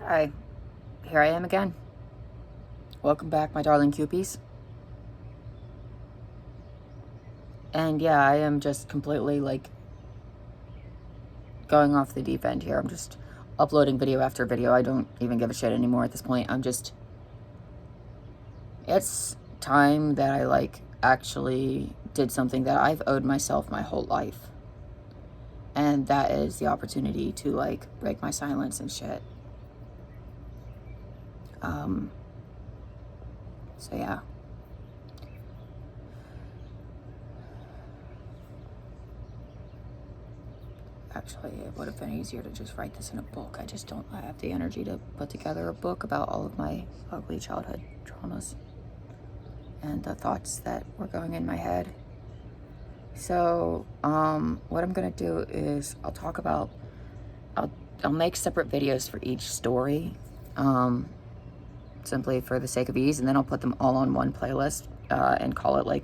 Hi, here I am again. Welcome back, my darling Cupies. And yeah, I am just completely going off the deep end here. I'm just uploading video after video. I don't even give a shit anymore at this point. It's time that I actually did something that I've owed myself my whole life. And that is the opportunity to break my silence and shit. So yeah. Actually, it would have been easier to just write this in a book. I just don't have the energy to put together a book about all of my ugly childhood traumas and the thoughts that were going in my head. So, what I'm gonna do is I'll make separate videos for each story, simply for the sake of ease, and then I'll put them all on one playlist and call it I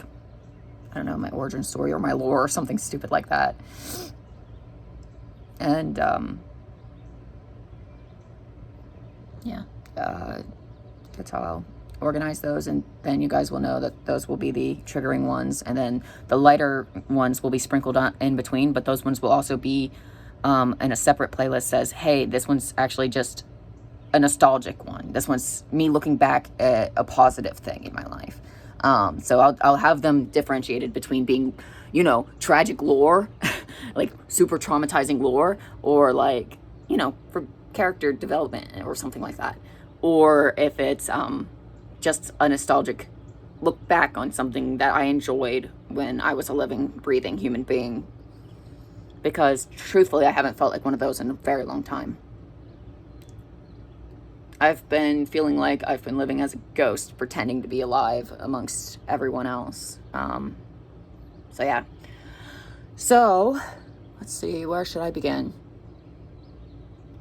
don't know, my origin story or my lore or something stupid like that. And yeah, that's how I'll organize those, and then you guys will know that those will be the triggering ones, and then the lighter ones will be sprinkled on in between, but those ones will also be in a separate playlist. Says, hey, this one's actually just a nostalgic one. This one's me looking back at a positive thing in my life. So I'll have them differentiated between being, tragic lore, like super traumatizing lore, or for character development or something like that. Or if it's just a nostalgic look back on something that I enjoyed when I was a living, breathing human being. Because truthfully, I haven't felt like one of those in a very long time. I've been feeling like I've been living as a ghost, pretending to be alive amongst everyone else. So yeah. So, let's see, where should I begin?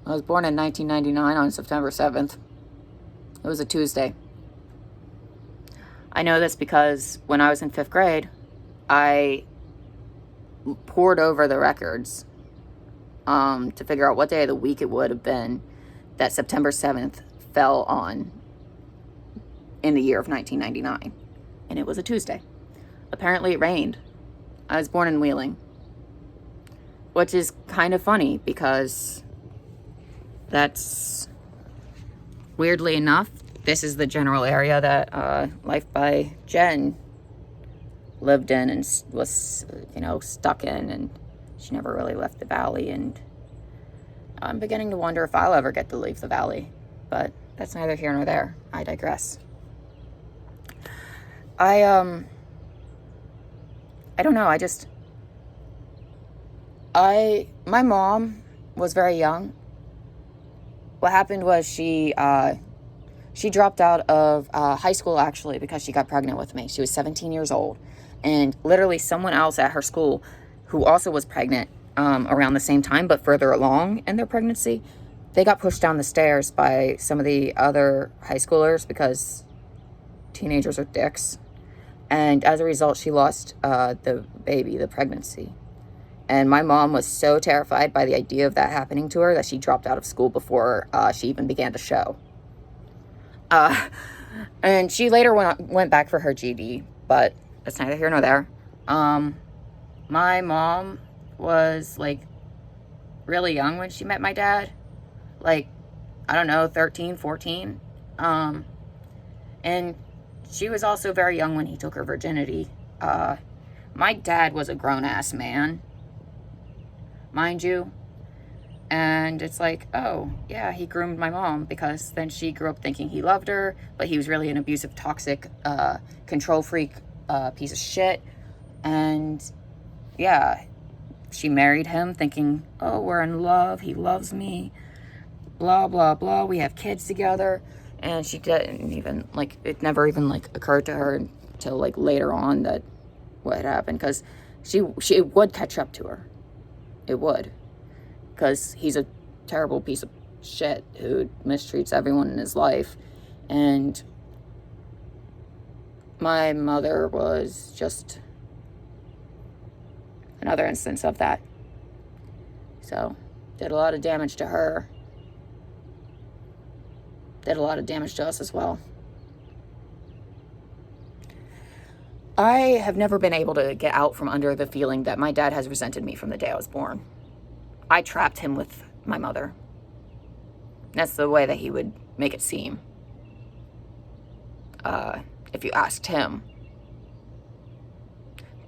I was born in 1999 on September 7th. It was a Tuesday. I know this because when I was in 5th grade, I pored over the records to figure out what day of the week it would have been that September 7th fell on in the year of 1999. And it was a Tuesday. Apparently it rained. I was born in Wheeling, which is kind of funny because that's, weirdly enough, this is the general area that Life by Jen lived in and was, stuck in, and she never really left the valley, and I'm beginning to wonder if I'll ever get to leave the valley, but that's neither here nor there. I digress. I don't know, my mom was very young. What happened was she dropped out of high school, actually, because she got pregnant with me. She was 17 years old. And literally someone else at her school who also was pregnant around the same time, but further along in their pregnancy, they got pushed down the stairs by some of the other high schoolers because teenagers are dicks. And as a result, she lost the baby, the pregnancy. And my mom was so terrified by the idea of that happening to her that she dropped out of school before she even began the show. And she later went back for her GED, but that's neither here nor there. My mom was really young when she met my dad. I don't know, 13, 14. And she was also very young when he took her virginity. My dad was a grown-ass man, mind you. And it's oh, yeah, he groomed my mom, because then she grew up thinking he loved her, but he was really an abusive, toxic, control freak piece of shit. And yeah, she married him thinking, oh, we're in love, he loves me, blah, blah, blah, we have kids together. And she didn't even, it never even, occurred to her until, later on that what had happened, because she would catch up to her. It would. Because he's a terrible piece of shit who mistreats everyone in his life. And my mother was just another instance of that. So, did a lot of damage to her. did a lot of damage to us as well. I have never been able to get out from under the feeling that my dad has resented me from the day I was born. I trapped him with my mother. That's the way that he would make it seem. If you asked him,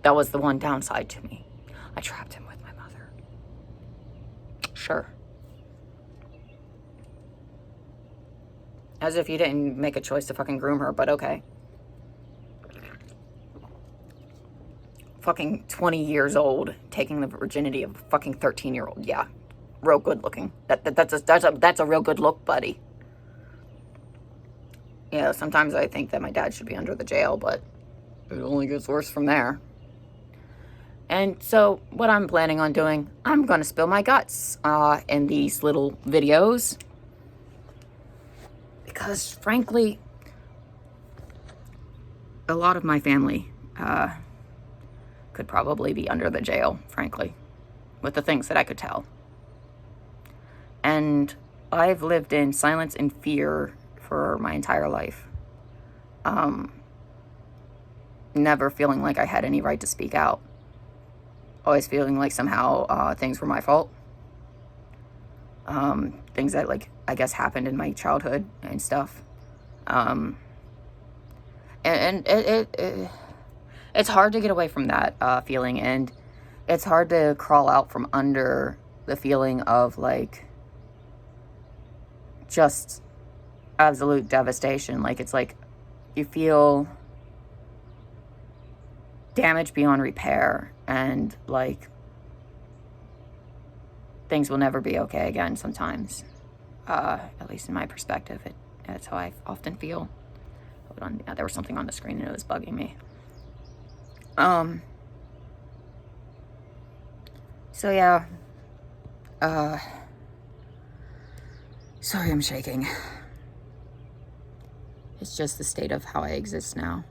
that was the one downside to me. I trapped him with my mother. Sure. As if you didn't make a choice to fucking groom her, but okay. Fucking 20 years old, taking the virginity of a fucking 13-year-old. Yeah, real good looking. That's a real good look, buddy. Yeah, sometimes I think that my dad should be under the jail, but it only gets worse from there. And so, what I'm planning on doing, I'm going to spill my guts in these little videos. Because, frankly, a lot of my family could probably be under the jail, frankly, with the things that I could tell. And I've lived in silence and fear for my entire life. Never feeling like I had any right to speak out. Always feeling like somehow things were my fault. Things that, like, I guess happened in my childhood and stuff. And it's hard to get away from that feeling, and it's hard to crawl out from under the feeling of, like, just absolute devastation. Like, it's like you feel damage beyond repair, and, like, things will never be okay again sometimes. At least in my perspective, that's how I often feel. Hold on, yeah, there was something on the screen and it was bugging me. So yeah, sorry I'm shaking. It's just the state of how I exist now.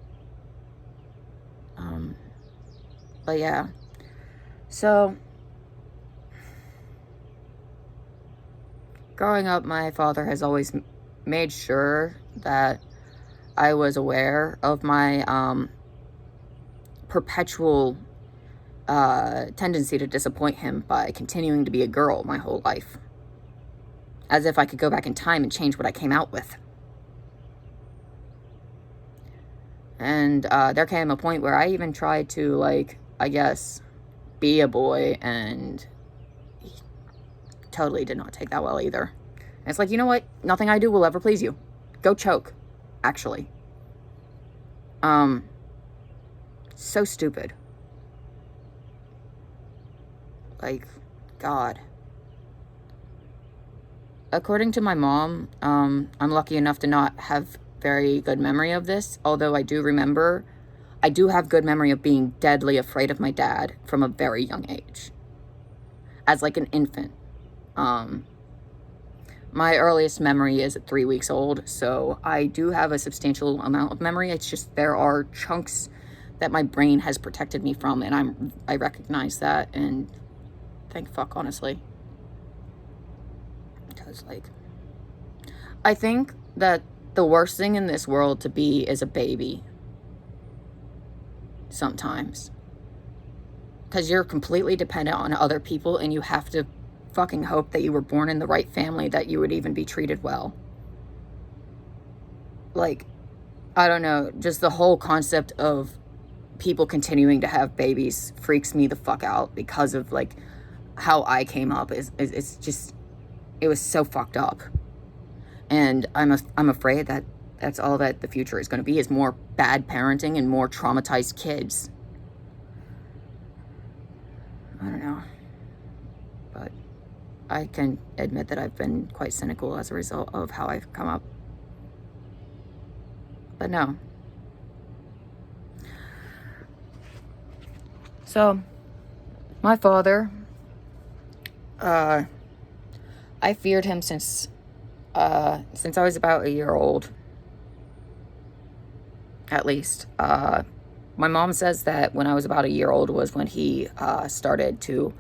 But yeah, so growing up, my father has always made sure that I was aware of my perpetual tendency to disappoint him by continuing to be a girl my whole life. As if I could go back in time and change what I came out with. And there came a point where I even tried to, like, I guess, be a boy, and he totally did not take that well either. And it's like, you know what? Nothing I do will ever please you. Go choke, actually. So stupid. Like, God. According to my mom, I'm lucky enough to not have very good memory of this, although I do have good memory of being deadly afraid of my dad from a very young age. As, like, an infant. My earliest memory is at 3 weeks old, so I do have a substantial amount of memory. It's just there are chunks that my brain has protected me from, and I recognize that, and thank fuck, honestly. Because, like, I think that the worst thing in this world to be is a baby. Sometimes. Because you're completely dependent on other people, and you have to fucking hope that you were born in the right family, that you would even be treated well. Like, I don't know, just the whole concept of people continuing to have babies freaks me the fuck out, because of, like, how I came up. It's just, it was so fucked up. And I'm afraid that that's all that the future is going to be, is more bad parenting and more traumatized kids. I don't know. But I can admit that I've been quite cynical as a result of how I've come up. But no. So, my father, I feared him since I was about a year old. At least. My mom says that when I was about a year old was when he started to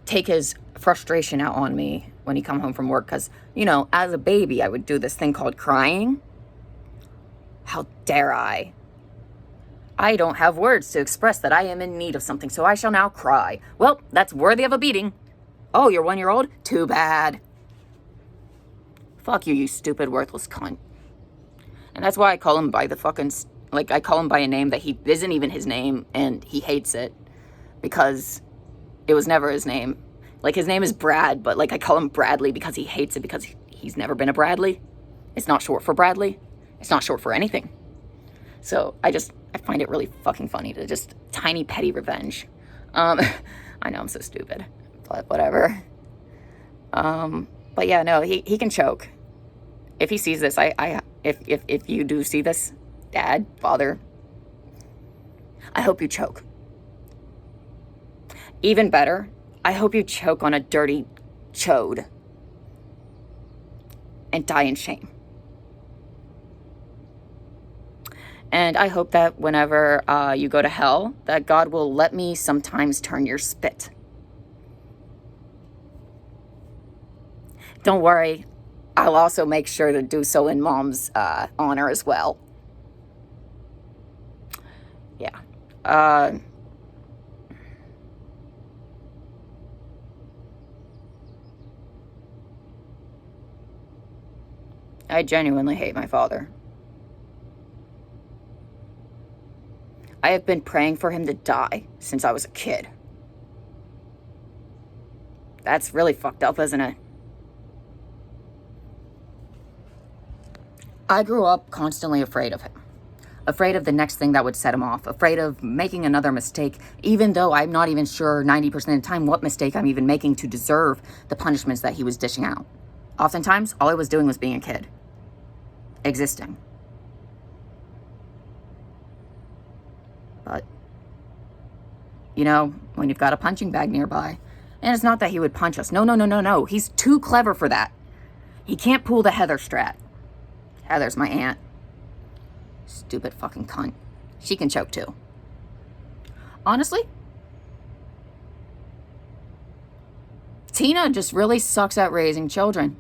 take his frustration out on me when he come home from work. Because, you know, as a baby, I would do this thing called crying. How dare I? I don't have words to express that I am in need of something, so I shall now cry. Well, that's worthy of a beating. Oh, you're 1 year old? Too bad. Fuck you, you stupid, worthless cunt. And that's why I call him by the fucking, like, I call him by a name that he isn't even his name, and he hates it. Because it was never his name. Like, his name is Brad, but, like, I call him Bradley because he hates it because he's never been a Bradley. It's not short for Bradley. It's not short for anything. So, I find it really fucking funny to just tiny petty revenge. I know I'm so stupid, but whatever. But yeah, no, he can choke. If he sees this, if you do see this, Dad, Father, I hope you choke. Even better, I hope you choke on a dirty chode and die in shame. And I hope that whenever you go to hell, that God will let me sometimes turn your spit. Don't worry, I'll also make sure to do so in Mom's honor as well. Yeah. I genuinely hate my father. I have been praying for him to die since I was a kid. That's really fucked up, isn't it? I grew up constantly afraid of him. Afraid of the next thing that would set him off. Afraid of making another mistake, even though I'm not even sure 90% of the time what mistake I'm even making to deserve the punishments that he was dishing out. Oftentimes, all I was doing was being a kid. Existing. But, you know, when you've got a punching bag nearby, and it's not that he would punch us. No. He's too clever for that. He can't pull the Heather strat. Heather's my aunt. Stupid fucking cunt. She can choke too. Honestly, Tina just really sucks at raising children.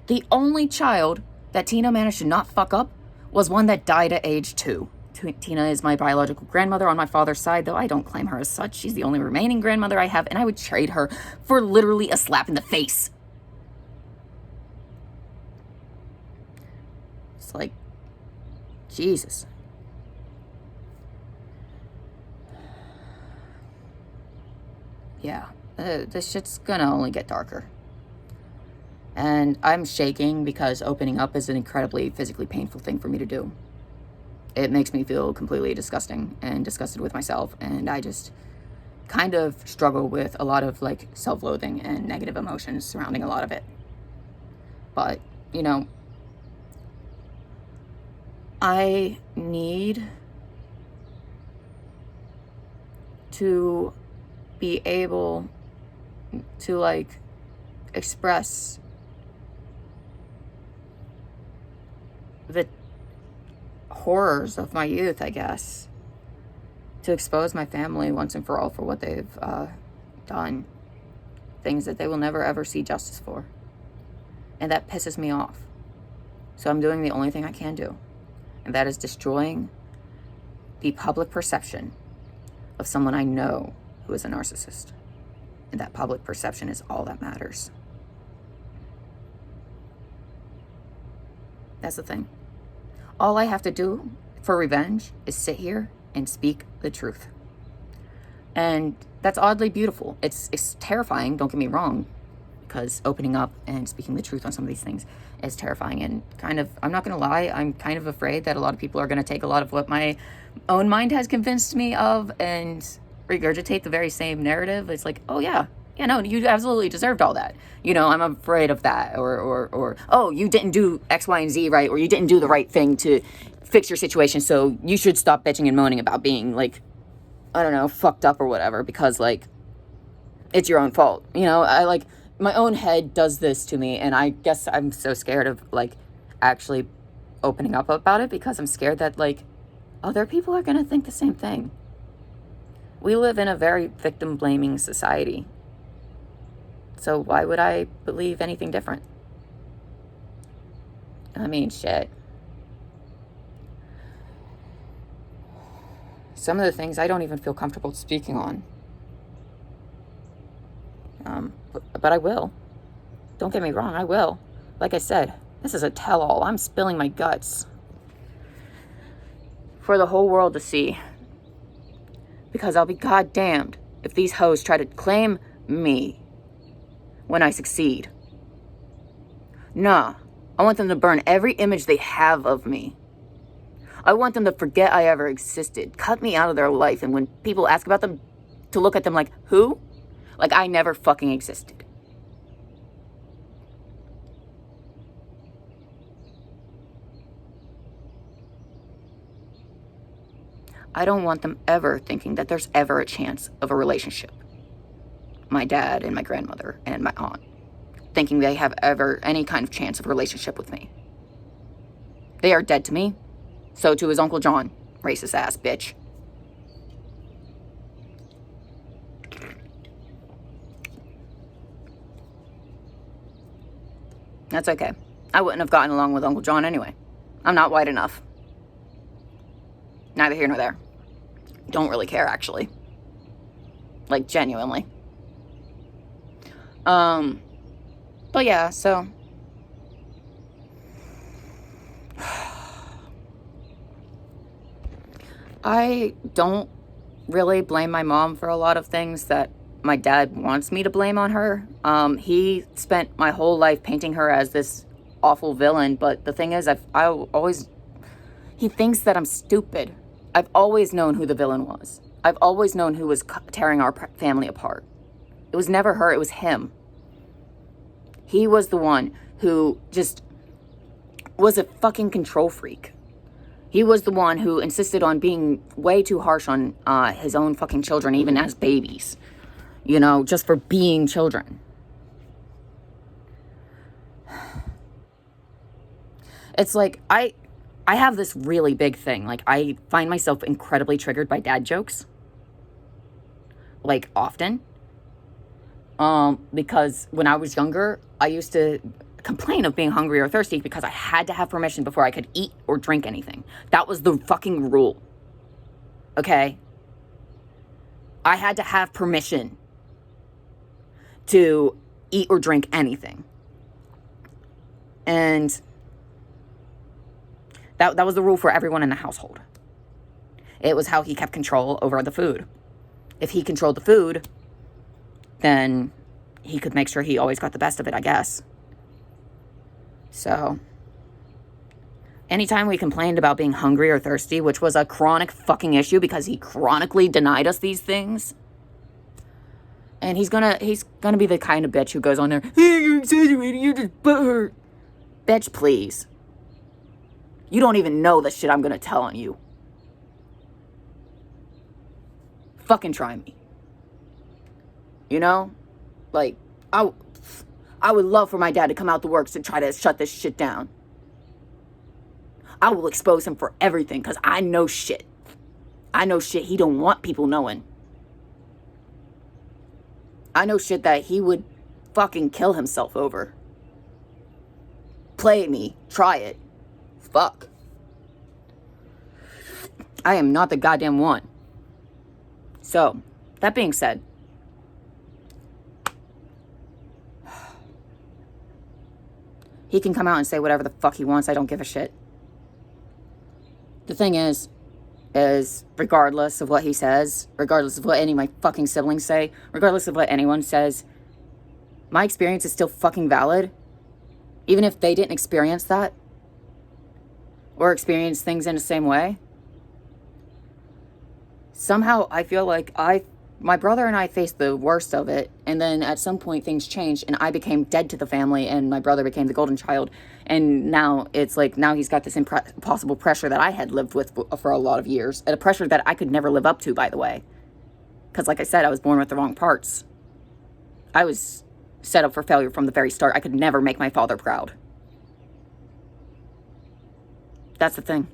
The only child that Tina managed to not fuck up was one that died at age 2. Tina is my biological grandmother on my father's side, though I don't claim her as such. She's the only remaining grandmother I have, and I would trade her for literally a slap in the face. It's like, Jesus. Yeah, this shit's gonna only get darker. And I'm shaking because opening up is an incredibly physically painful thing for me to do. It makes me feel completely disgusting and disgusted with myself, and I just kind of struggle with a lot of like self-loathing and negative emotions surrounding a lot of it. But, you know, I need to be able to like express the horrors of my youth, I guess, to expose my family once and for all for what they've done, things that they will never ever see justice for, and that pisses me off. So I'm doing the only thing I can do, and that is destroying the public perception of someone I know who is a narcissist, and that public perception is all that matters. That's the thing. All I have to do for revenge is sit here and speak the truth. And that's oddly beautiful. It's terrifying, don't get me wrong, because opening up and speaking the truth on some of these things is terrifying. And kind of, I'm not going to lie, I'm kind of afraid that a lot of people are going to take a lot of what my own mind has convinced me of and regurgitate the very same narrative. It's like, oh yeah, no, you absolutely deserved all that. You know, I'm afraid of that. Or, oh, you didn't do X, Y, and Z right, or you didn't do the right thing to fix your situation, so you should stop bitching and moaning about being, like, I don't know, fucked up or whatever, because, like, it's your own fault. You know, I, like, my own head does this to me, and I guess I'm so scared of, like, actually opening up about it, because I'm scared that, like, other people are gonna think the same thing. We live in a very victim-blaming society. So why would I believe anything different? I mean, shit. Some of the things I don't even feel comfortable speaking on. But I will. Don't get me wrong, I will. Like I said, this is a tell-all. I'm spilling my guts for the whole world to see. Because I'll be goddamned if these hoes try to claim me when I succeed. Nah, I want them to burn every image they have of me. I want them to forget I ever existed. Cut me out of their life. And when people ask about them, to look at them like, who? Like I never fucking existed. I don't want them ever thinking that there's ever a chance of a relationship. My dad and my grandmother and my aunt. Thinking they have ever any kind of chance of a relationship with me. They are dead to me. So to his Uncle John. Racist ass bitch. That's okay. I wouldn't have gotten along with Uncle John anyway. I'm not white enough. Neither here nor there. Don't really care, actually. Like, genuinely. But yeah, so. I don't really blame my mom for a lot of things that my dad wants me to blame on her. He spent my whole life painting her as this awful villain, but the thing is, he thinks that I'm stupid. I've always known who the villain was. I've always known who was tearing our family apart. It was never her, it was him. He was the one who just was a fucking control freak. He was the one who insisted on being way too harsh on his own fucking children, even as babies. You know, just for being children. It's like, I have this really big thing. Like, I find myself incredibly triggered by dad jokes. Like, often. Because when I was younger, I used to complain of being hungry or thirsty because I had to have permission before I could eat or drink anything. That was the fucking rule. Okay? I had to have permission to eat or drink anything. And that was the rule for everyone in the household. It was how he kept control over the food. If he controlled the food, then he could make sure he always got the best of it, I guess. So, anytime we complained about being hungry or thirsty, which was a chronic fucking issue because he chronically denied us these things. And he's gonna be the kind of bitch who goes on there, hey, you're exaggerating, you're just butthurt. Bitch, please. You don't even know the shit I'm gonna tell on you. Fucking try me. You know? Like, I would love for my dad to come out the works and try to shut this shit down. I will expose him for everything because I know shit. I know shit he don't want people knowing. I know shit that he would fucking kill himself over. Play me. Try it. Fuck. I am not the goddamn one. So, that being said, he can come out and say whatever the fuck he wants. I don't give a shit. The thing is regardless of what he says, regardless of what any of my fucking siblings say, regardless of what anyone says, my experience is still fucking valid. Even if they didn't experience that or experience things in the same way. Somehow I feel like my brother and I faced the worst of it, and then at some point things changed and I became dead to the family and my brother became the golden child, and now it's like, now he's got this impossible pressure that I had lived with for a lot of years, and a pressure that I could never live up to, by the way, because like I said, I was born with the wrong parts. I was set up for failure from the very start. I could never make my father proud. That's the thing.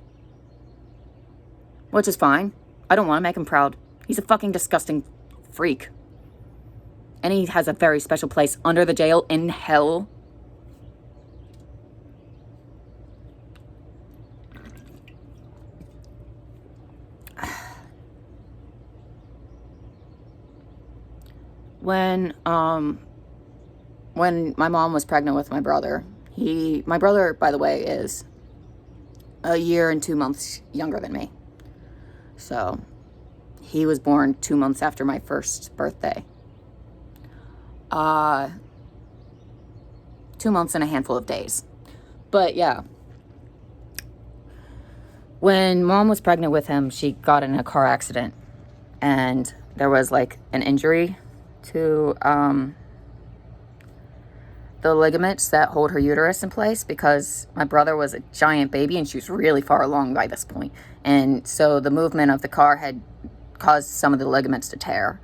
Which is fine. I don't want to make him proud. He's a fucking disgusting freak. And he has a very special place under the jail in hell. When my mom was pregnant with my brother, my brother, by the way, is a year and 2 months younger than me. So he was born 2 months after my first birthday. 2 months and a handful of days. But yeah, when mom was pregnant with him, she got in a car accident, and there was like an injury to the ligaments that hold her uterus in place, because my brother was a giant baby and she was really far along by this point. And so the movement of the car had caused some of the ligaments to tear.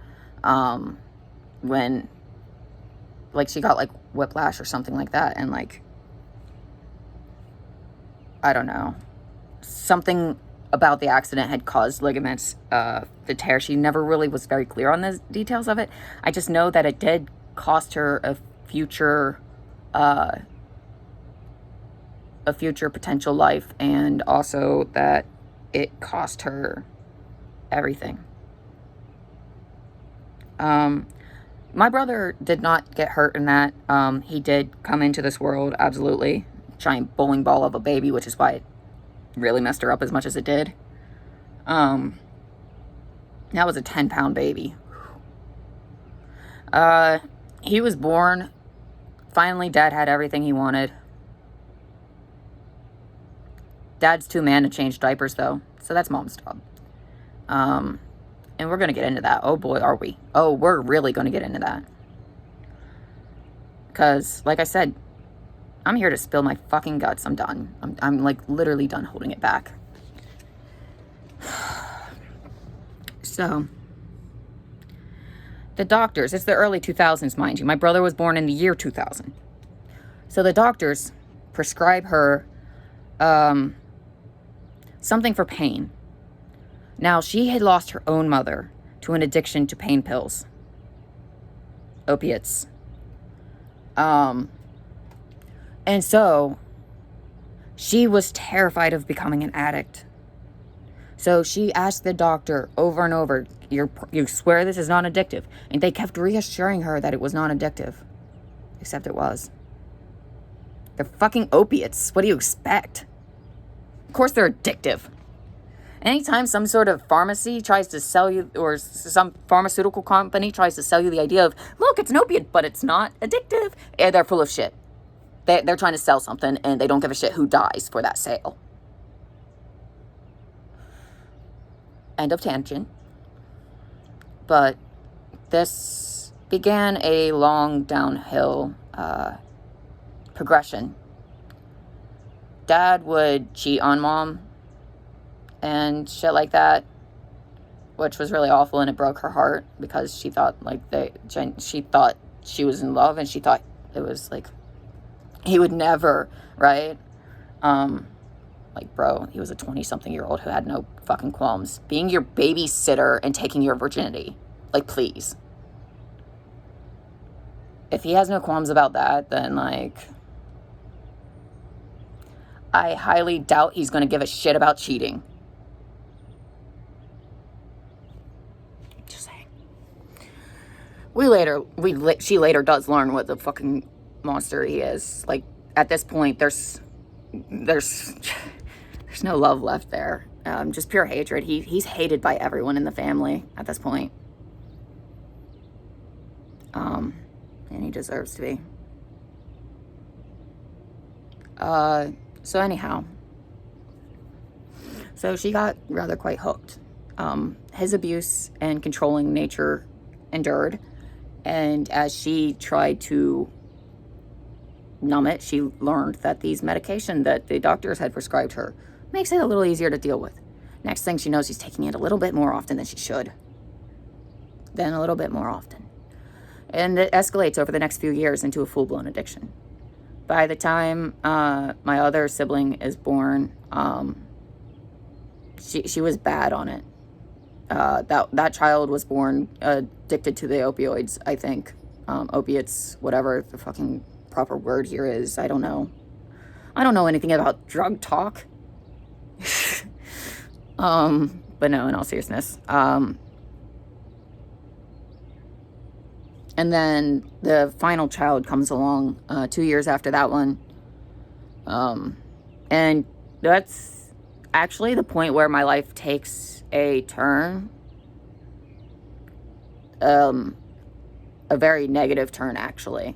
When, like, she got like whiplash or something like that, and like, I don't know, something about the accident had caused ligaments to tear. She never really was very clear on the details of it. I just know that it did cost her a future potential life, and also that it cost her everything. My brother did not get hurt in that. He did come into this world, absolutely, giant bowling ball of a baby, which is why it really messed her up as much as it did. That was a 10-pound baby. He was born. Finally, Dad had everything he wanted. Dad's too man to change diapers, though, so that's Mom's job. And we're going to get into that. Oh boy, are we. Oh, we're really going to get into that. Because, like I said, I'm here to spill my fucking guts. I'm done. I'm like literally done holding it back. So, the doctors, it's the early 2000s, mind you. My brother was born in the year 2000. So the doctors prescribe her something for pain. Now, she had lost her own mother to an addiction to pain pills, opiates. And so she was terrified of becoming an addict. So she asked the doctor over and over, you swear this is not addictive? And they kept reassuring her that it was not addictive. Except it was. They're fucking opiates. What do you expect? Of course they're addictive. Anytime some sort of pharmacy tries to sell you, or some pharmaceutical company tries to sell you the idea of, look, it's an opiate, but it's not addictive, they're full of shit. They're trying to sell something, and they don't give a shit who dies for that sale. End of tangent. But this began a long downhill progression. Dad would cheat on Mom and shit like that, which was really awful, and it broke her heart, because she thought she thought she was in love, and she thought it was like he would never, right? Like, bro, he was a 20-something-year-old who had no fucking qualms being your babysitter and taking your virginity. Like, please. If he has no qualms about that, then, like, I highly doubt he's going to give a shit about cheating. Just saying. She later does learn what the fucking monster he is. Like, at this point, there's no love left there. Just pure hatred. He's hated by everyone in the family at this point. And he deserves to be. So anyhow. So she got rather quite hooked. His abuse and controlling nature endured. And as she tried to numb it, she learned that these medication that the doctors had prescribed her makes it a little easier to deal with. Next thing she knows, she's taking it a little bit more often than she should. Then a little bit more often. And it escalates over the next few years into a full-blown addiction. By the time my other sibling is born, she was bad on it. That child was born addicted to the opioids, I think. opiates, whatever the fucking proper word here is. I don't know. I don't know anything about drug talk. But no, in all seriousness. And then the final child comes along 2 years after that one. And that's actually the point where my life takes a turn. A very negative turn, actually.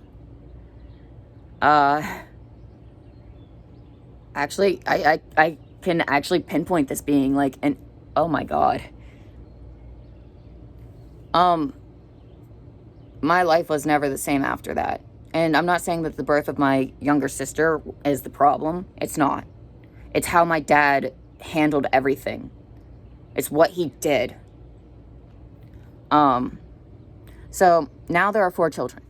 Actually, I can actually pinpoint this being like an, oh my God. My life was never the same after that. And I'm not saying that the birth of my younger sister is the problem. It's not. It's how my dad handled everything. It's what he did. So now there are 4 children.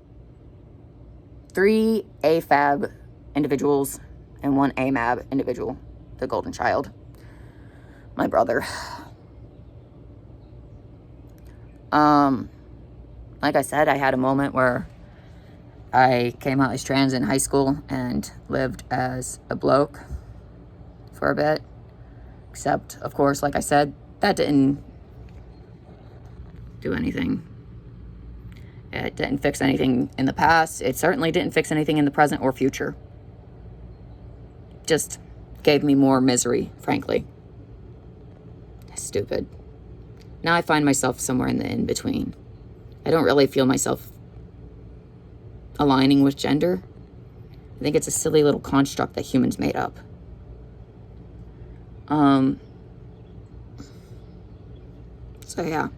3 AFAB individuals and 1 AMAB individual, the golden child, my brother. Like I said, I had a moment where I came out as trans in high school and lived as a bloke for a bit. Except, of course, like I said, that didn't do anything. It didn't fix anything in the past. It certainly didn't fix anything in the present or future. Just gave me more misery, frankly. Stupid. Now I find myself somewhere in the in-between. I don't really feel myself aligning with gender. I think it's a silly little construct that humans made up. So yeah.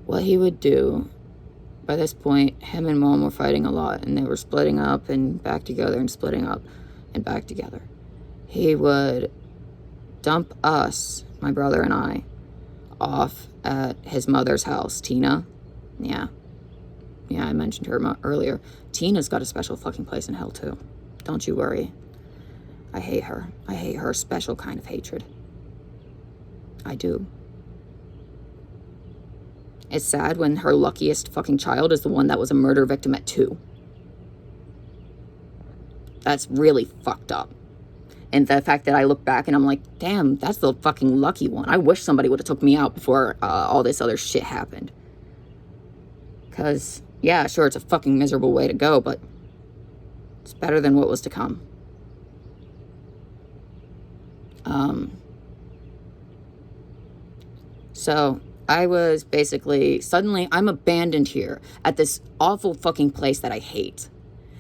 What he would do, by this point, him and Mom were fighting a lot, and they were splitting up and back together and splitting up and back together. He would dump us, my brother and I, off at his mother's house, Tina. Yeah, I mentioned her earlier. Tina's got a special fucking place in hell, too. Don't you worry. I hate her. I hate her special kind of hatred. I do. It's sad when her luckiest fucking child is the one that was a murder victim at 2. That's really fucked up. And the fact that I look back and I'm like, damn, that's the fucking lucky one. I wish somebody would have took me out before all this other shit happened. Because, yeah, sure, it's a fucking miserable way to go, but it's better than what was to come. So I was basically, suddenly I'm abandoned here at this awful fucking place that I hate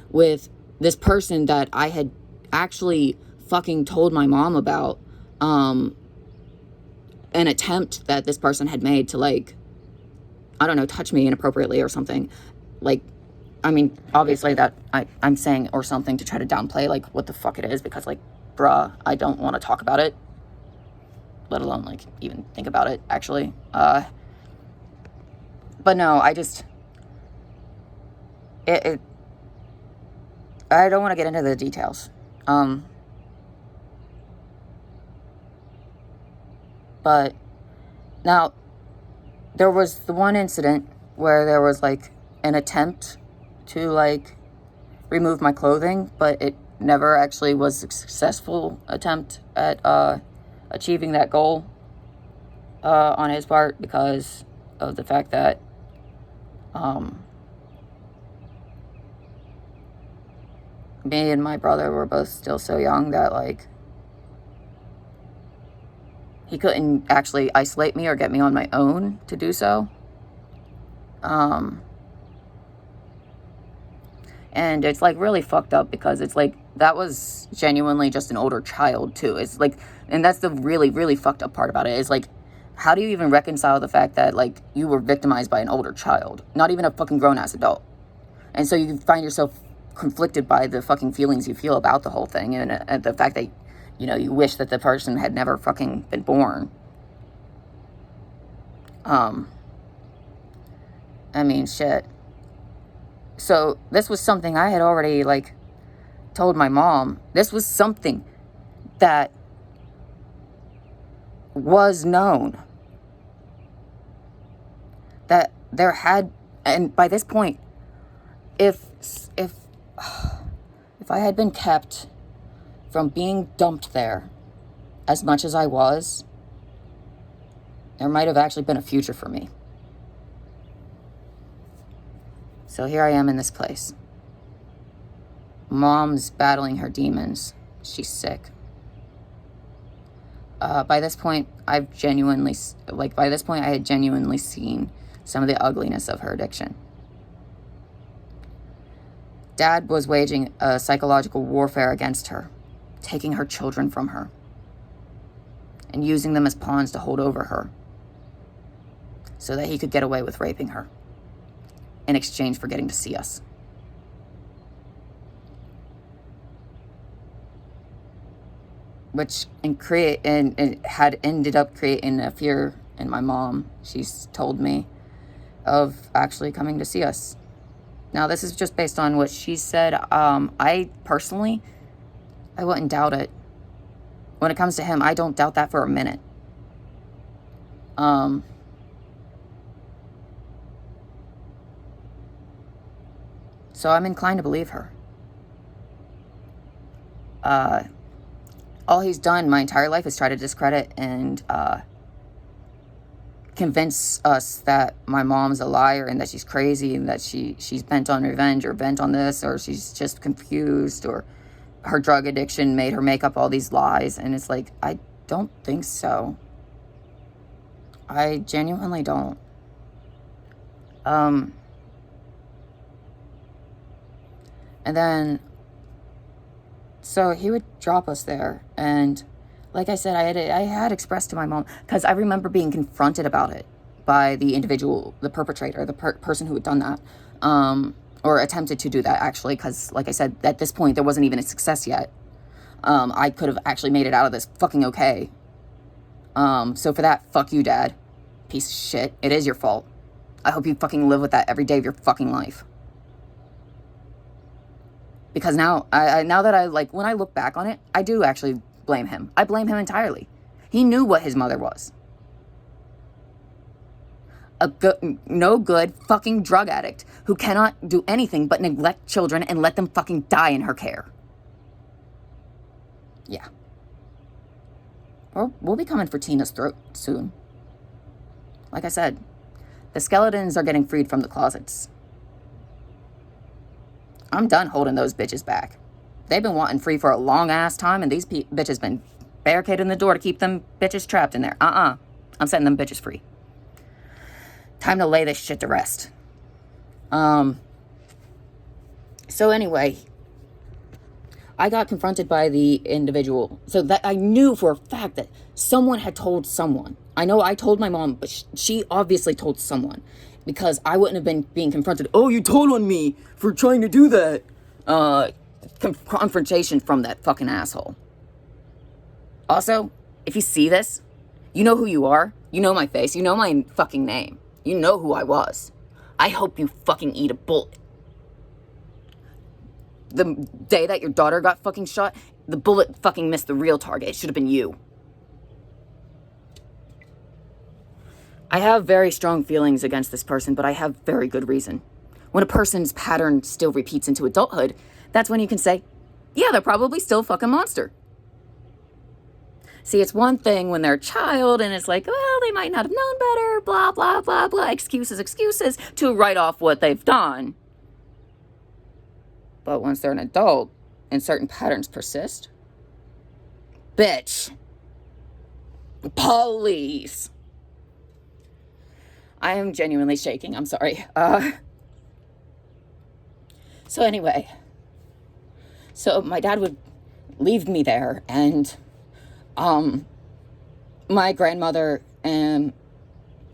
with this person that I had actually fucking told my mom about, an attempt that this person had made to, like, I don't know, touch me inappropriately or something. Like, I mean, obviously that I'm saying or something to try to downplay, like, what the fuck it is, because, like, bruh, I don't want to talk about it, let alone, like, even think about it, actually. But no, I just, I don't want to get into the details. But now, there was the one incident where there was, like, an attempt to, like, remove my clothing, but it never actually was a successful attempt at achieving that goal on his part, because of the fact that me and my brother were both still so young that, like, he couldn't actually isolate me or get me on my own to do so. And it's, like, really fucked up, because it's, like, that was genuinely just an older child, too. It's, like, and that's the really, really fucked up part about it, is, like, how do you even reconcile the fact that, like, you were victimized by an older child? Not even a fucking grown-ass adult. And so you find yourself conflicted by the fucking feelings you feel about the whole thing, and the fact that, you know, you wish that the person had never fucking been born. I mean, shit. So this was something I had already, like, told my mom. This was something that was known. That there had, and by this point, if I had been kept from being dumped there as much as I was, there might have actually been a future for me. So here I am in this place. Mom's battling her demons. She's sick. By this point, I had genuinely seen some of the ugliness of her addiction. Dad was waging a psychological warfare against her, taking her children from her, and using them as pawns to hold over her, so that he could get away with raping her in exchange for getting to see us. Which had ended up creating a fear in my mom, she's told me, of actually coming to see us. Now, this is just based on what she said. I personally, I wouldn't doubt it. When it comes to him, I don't doubt that for a minute. So I'm inclined to believe her. All he's done my entire life is try to discredit and convince us that my mom's a liar and that she's crazy and that she's bent on revenge or bent on this, or she's just confused, or her drug addiction made her make up all these lies. And it's like, I don't think so. I genuinely don't. And then, so he would drop us there, and like I said, I had expressed to my mom, because I remember being confronted about it by the individual, the perpetrator, the person who had done that, or attempted to do that, actually, because, like I said, at this point, there wasn't even a success yet. I could have actually made it out of this fucking okay. So for that, fuck you, Dad. Piece of shit. It is your fault. I hope you fucking live with that every day of your fucking life. Because now that when I look back on it, I do actually blame him. I blame him entirely. He knew what his mother was. No good fucking drug addict who cannot do anything but neglect children and let them fucking die in her care. Yeah. We'll be coming for Tina's throat soon. Like I said, the skeletons are getting freed from the closets. I'm done holding those bitches back. They've been wanting free for a long ass time, and these bitches been barricading the door to keep them bitches trapped in there. I'm setting them bitches free. Time to lay this shit to rest. So anyway, I got confronted by the individual. So that I knew for a fact that someone had told someone. I know I told my mom, but she obviously told someone. Because I wouldn't have been being confronted. Oh, you told on me for trying to do that. Confrontation from that fucking asshole. Also, if you see this, you know who you are. You know my face. You know my fucking name. You know who I was. I hope you fucking eat a bullet. The day that your daughter got fucking shot, the bullet fucking missed the real target. It should have been you. I have very strong feelings against this person, but I have very good reason. When a person's pattern still repeats into adulthood, that's when you can say, yeah, they're probably still a fucking monster. See, it's one thing when they're a child and it's like, well, they might not have known better, blah, blah, blah, blah, excuses, to write off what they've done. But once they're an adult and certain patterns persist, bitch, police. I am genuinely shaking. I'm sorry. So anyway, so my dad would leave me there, and my grandmother,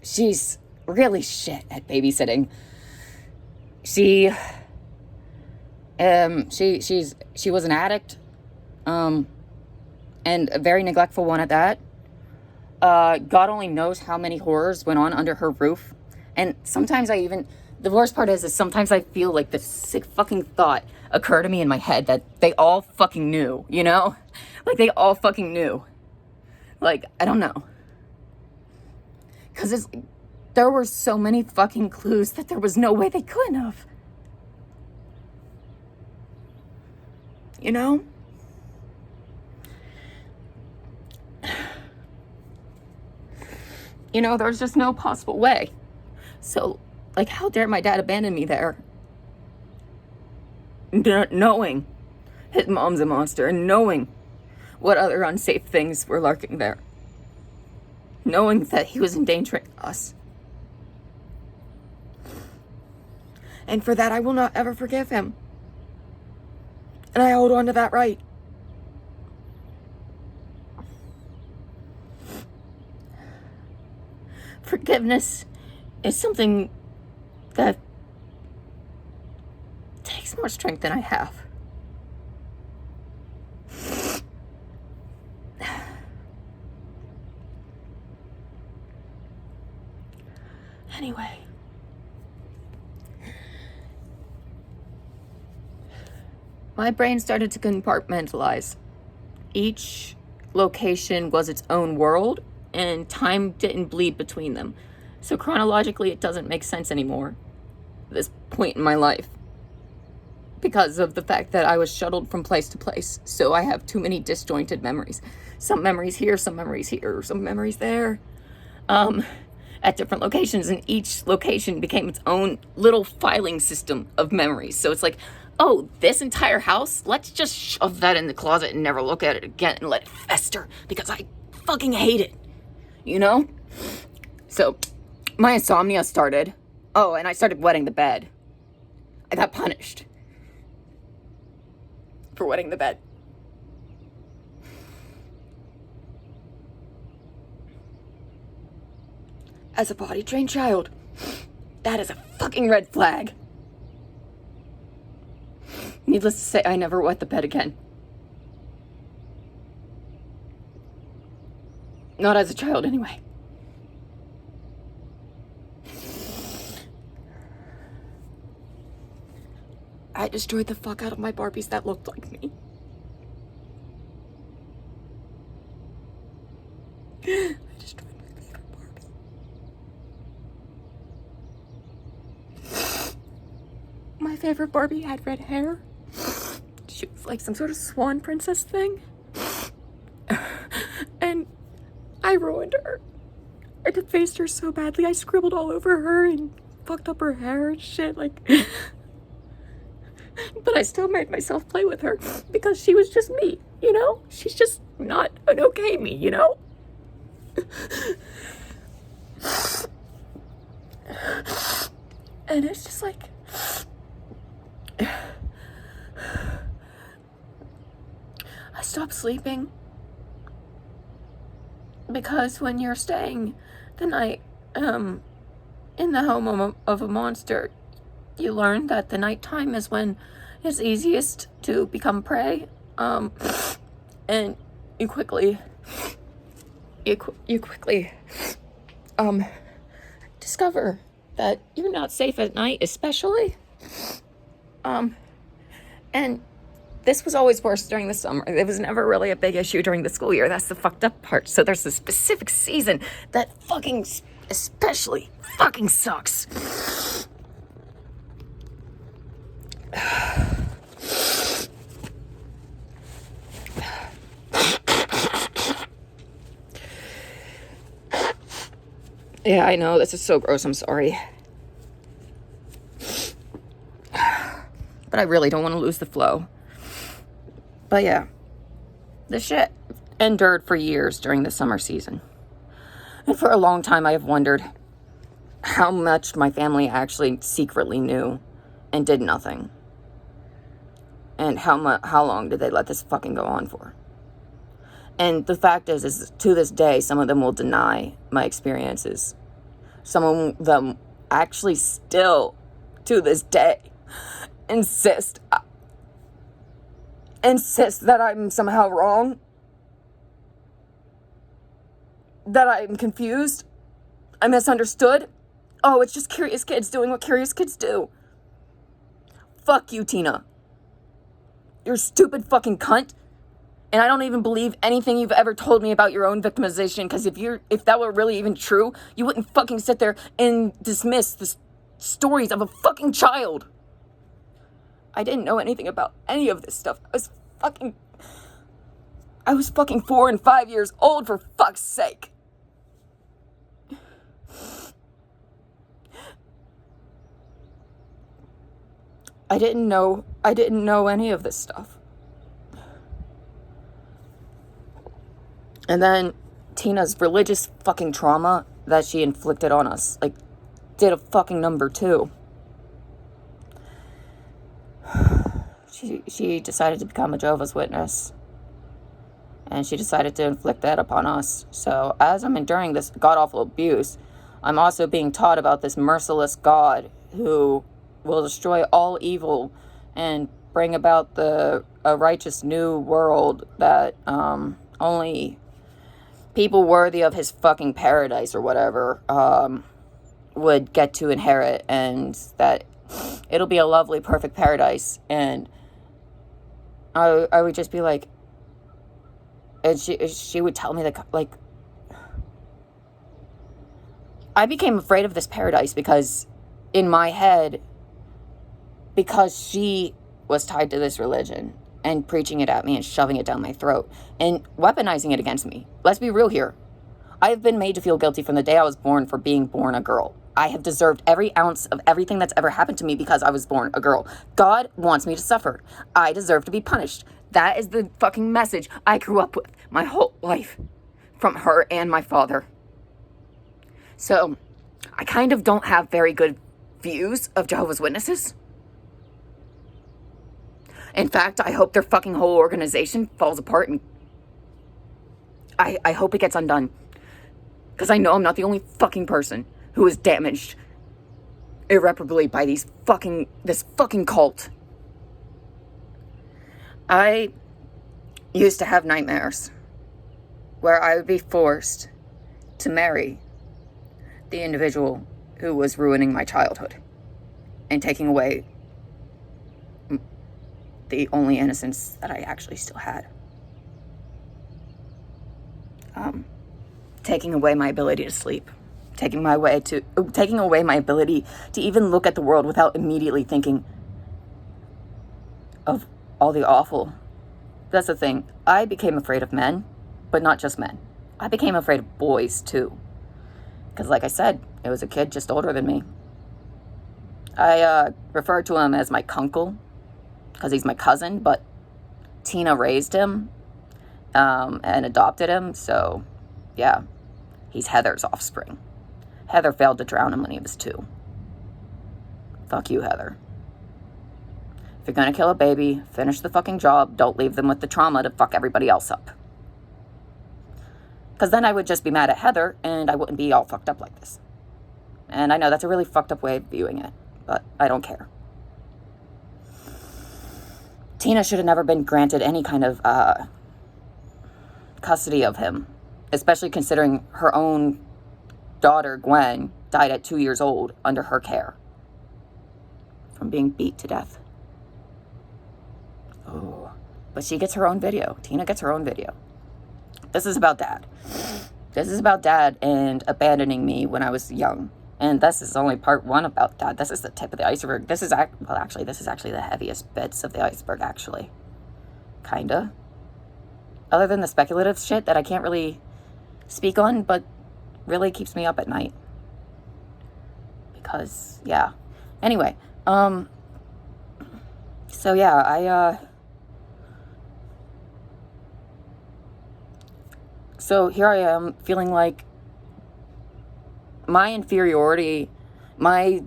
she's really shit at babysitting. She was an addict, and a very neglectful one at that. God only knows how many horrors went on under her roof. And sometimes The worst part is sometimes I feel like this sick fucking thought occurred to me in my head that they all fucking knew, you know? Like, they all fucking knew. Like, I don't know. Because there were so many fucking clues that there was no way they couldn't have. You know? You know, there's just no possible way. So, like, how dare my dad abandon me there? Knowing his mom's a monster and knowing what other unsafe things were lurking there. Knowing that he was endangering us. And for that, I will not ever forgive him. And I hold on to that right. Forgiveness is something that takes more strength than I have. Anyway. My brain started to compartmentalize. Each location was its own world, and time didn't bleed between them. So chronologically, it doesn't make sense anymore, this point in my life. Because of the fact that I was shuttled from place to place. So I have too many disjointed memories. Some memories here, some memories here, some memories there. At different locations, and each location became its own little filing system of memories. So it's like, oh, this entire house, let's just shove that in the closet and never look at it again and let it fester because I fucking hate it, you know? So my insomnia started. Oh, and I started wetting the bed. I got punished for wetting the bed. As a potty trained child, that is a fucking red flag. Needless to say, I never wet the bed again. Not as a child, anyway. I destroyed the fuck out of my Barbies that looked like me. I destroyed my favorite Barbie. My favorite Barbie had red hair. She was like some sort of swan princess thing. And I ruined her. I defaced her so badly. I scribbled all over her and fucked up her hair and shit. Like, but I still made myself play with her because she was just me, you know? She's just not an okay me, you know? And it's just like, I stopped sleeping because when you're staying the night in the home of a monster, you learn that the nighttime is when it's easiest to become prey, and you quickly discover that you're not safe at night, especially. And this was always worse during the summer. It was never really a big issue during the school year. That's the fucked up part. So there's a specific season that fucking especially fucking sucks. Yeah, I know, this is so gross, I'm sorry. But I really don't want to lose the flow. But yeah, this shit endured for years during the summer season. And for a long time I have wondered how much my family actually secretly knew and did nothing. And how long did they let this fucking go on for? And the fact is to this day, some of them will deny my experiences. Some of them actually still, to this day, insist that I'm somehow wrong. That I'm confused. I misunderstood. oh, it's just curious kids doing what curious kids do. Fuck you, Tina. You're a stupid fucking cunt. And I don't even believe anything you've ever told me about your own victimization, because if that were really even true, you wouldn't fucking sit there and dismiss the stories of a fucking child. I didn't know anything about any of this stuff. I was fucking 4 and 5 years old, for fuck's sake. I didn't know any of this stuff. And then Tina's religious fucking trauma that she inflicted on us, like, did a fucking number too. She decided to become a Jehovah's Witness. And she decided to inflict that upon us. So as I'm enduring this god-awful abuse, I'm also being taught about this merciless God who will destroy all evil and bring about a righteous new world that only people worthy of his fucking paradise or whatever would get to inherit, and that it'll be a lovely, perfect paradise. And I would just be like, and she would tell me that, like, I became afraid of this paradise because in my head, because she was tied to this religion and preaching it at me and shoving it down my throat and weaponizing it against me. Let's be real here. I have been made to feel guilty from the day I was born for being born a girl. I have deserved every ounce of everything that's ever happened to me because I was born a girl. God wants me to suffer. I deserve to be punished. That is the fucking message I grew up with my whole life from her and my father. So, I kind of don't have very good views of Jehovah's Witnesses. In fact, I hope their fucking whole organization falls apart, and I hope it gets undone. Because I know I'm not the only fucking person who is damaged irreparably by this fucking cult. I used to have nightmares where I would be forced to marry the individual who was ruining my childhood and taking away the only innocence that I actually still had. Taking away my ability to sleep. Taking away my ability to even look at the world without immediately thinking of all the awful. That's the thing. I became afraid of men, but not just men. I became afraid of boys too. Because like I said, it was a kid just older than me. I referred to him as my kunkle because he's my cousin, but Tina raised him and adopted him, so yeah, he's Heather's offspring. Heather failed to drown him when he was 2. Fuck you, Heather. If you're gonna kill a baby, finish the fucking job. Don't leave them with the trauma to fuck everybody else up. Because then I would just be mad at Heather, and I wouldn't be all fucked up like this. And I know that's a really fucked up way of viewing it, but I don't care. Tina should have never been granted any kind of custody of him, especially considering her own daughter, Gwen, died at 2 years old under her care from being beat to death. Oh, but she gets her own video. Tina gets her own video. This is about Dad. This is about Dad and abandoning me when I was young. And this is only part 1 about Dad. This is the tip of the iceberg. This is actually the heaviest bits of the iceberg, actually. Kinda. Other than the speculative shit that I can't really speak on, but really keeps me up at night. Because, yeah. Anyway, so yeah, so here I am feeling like my inferiority, my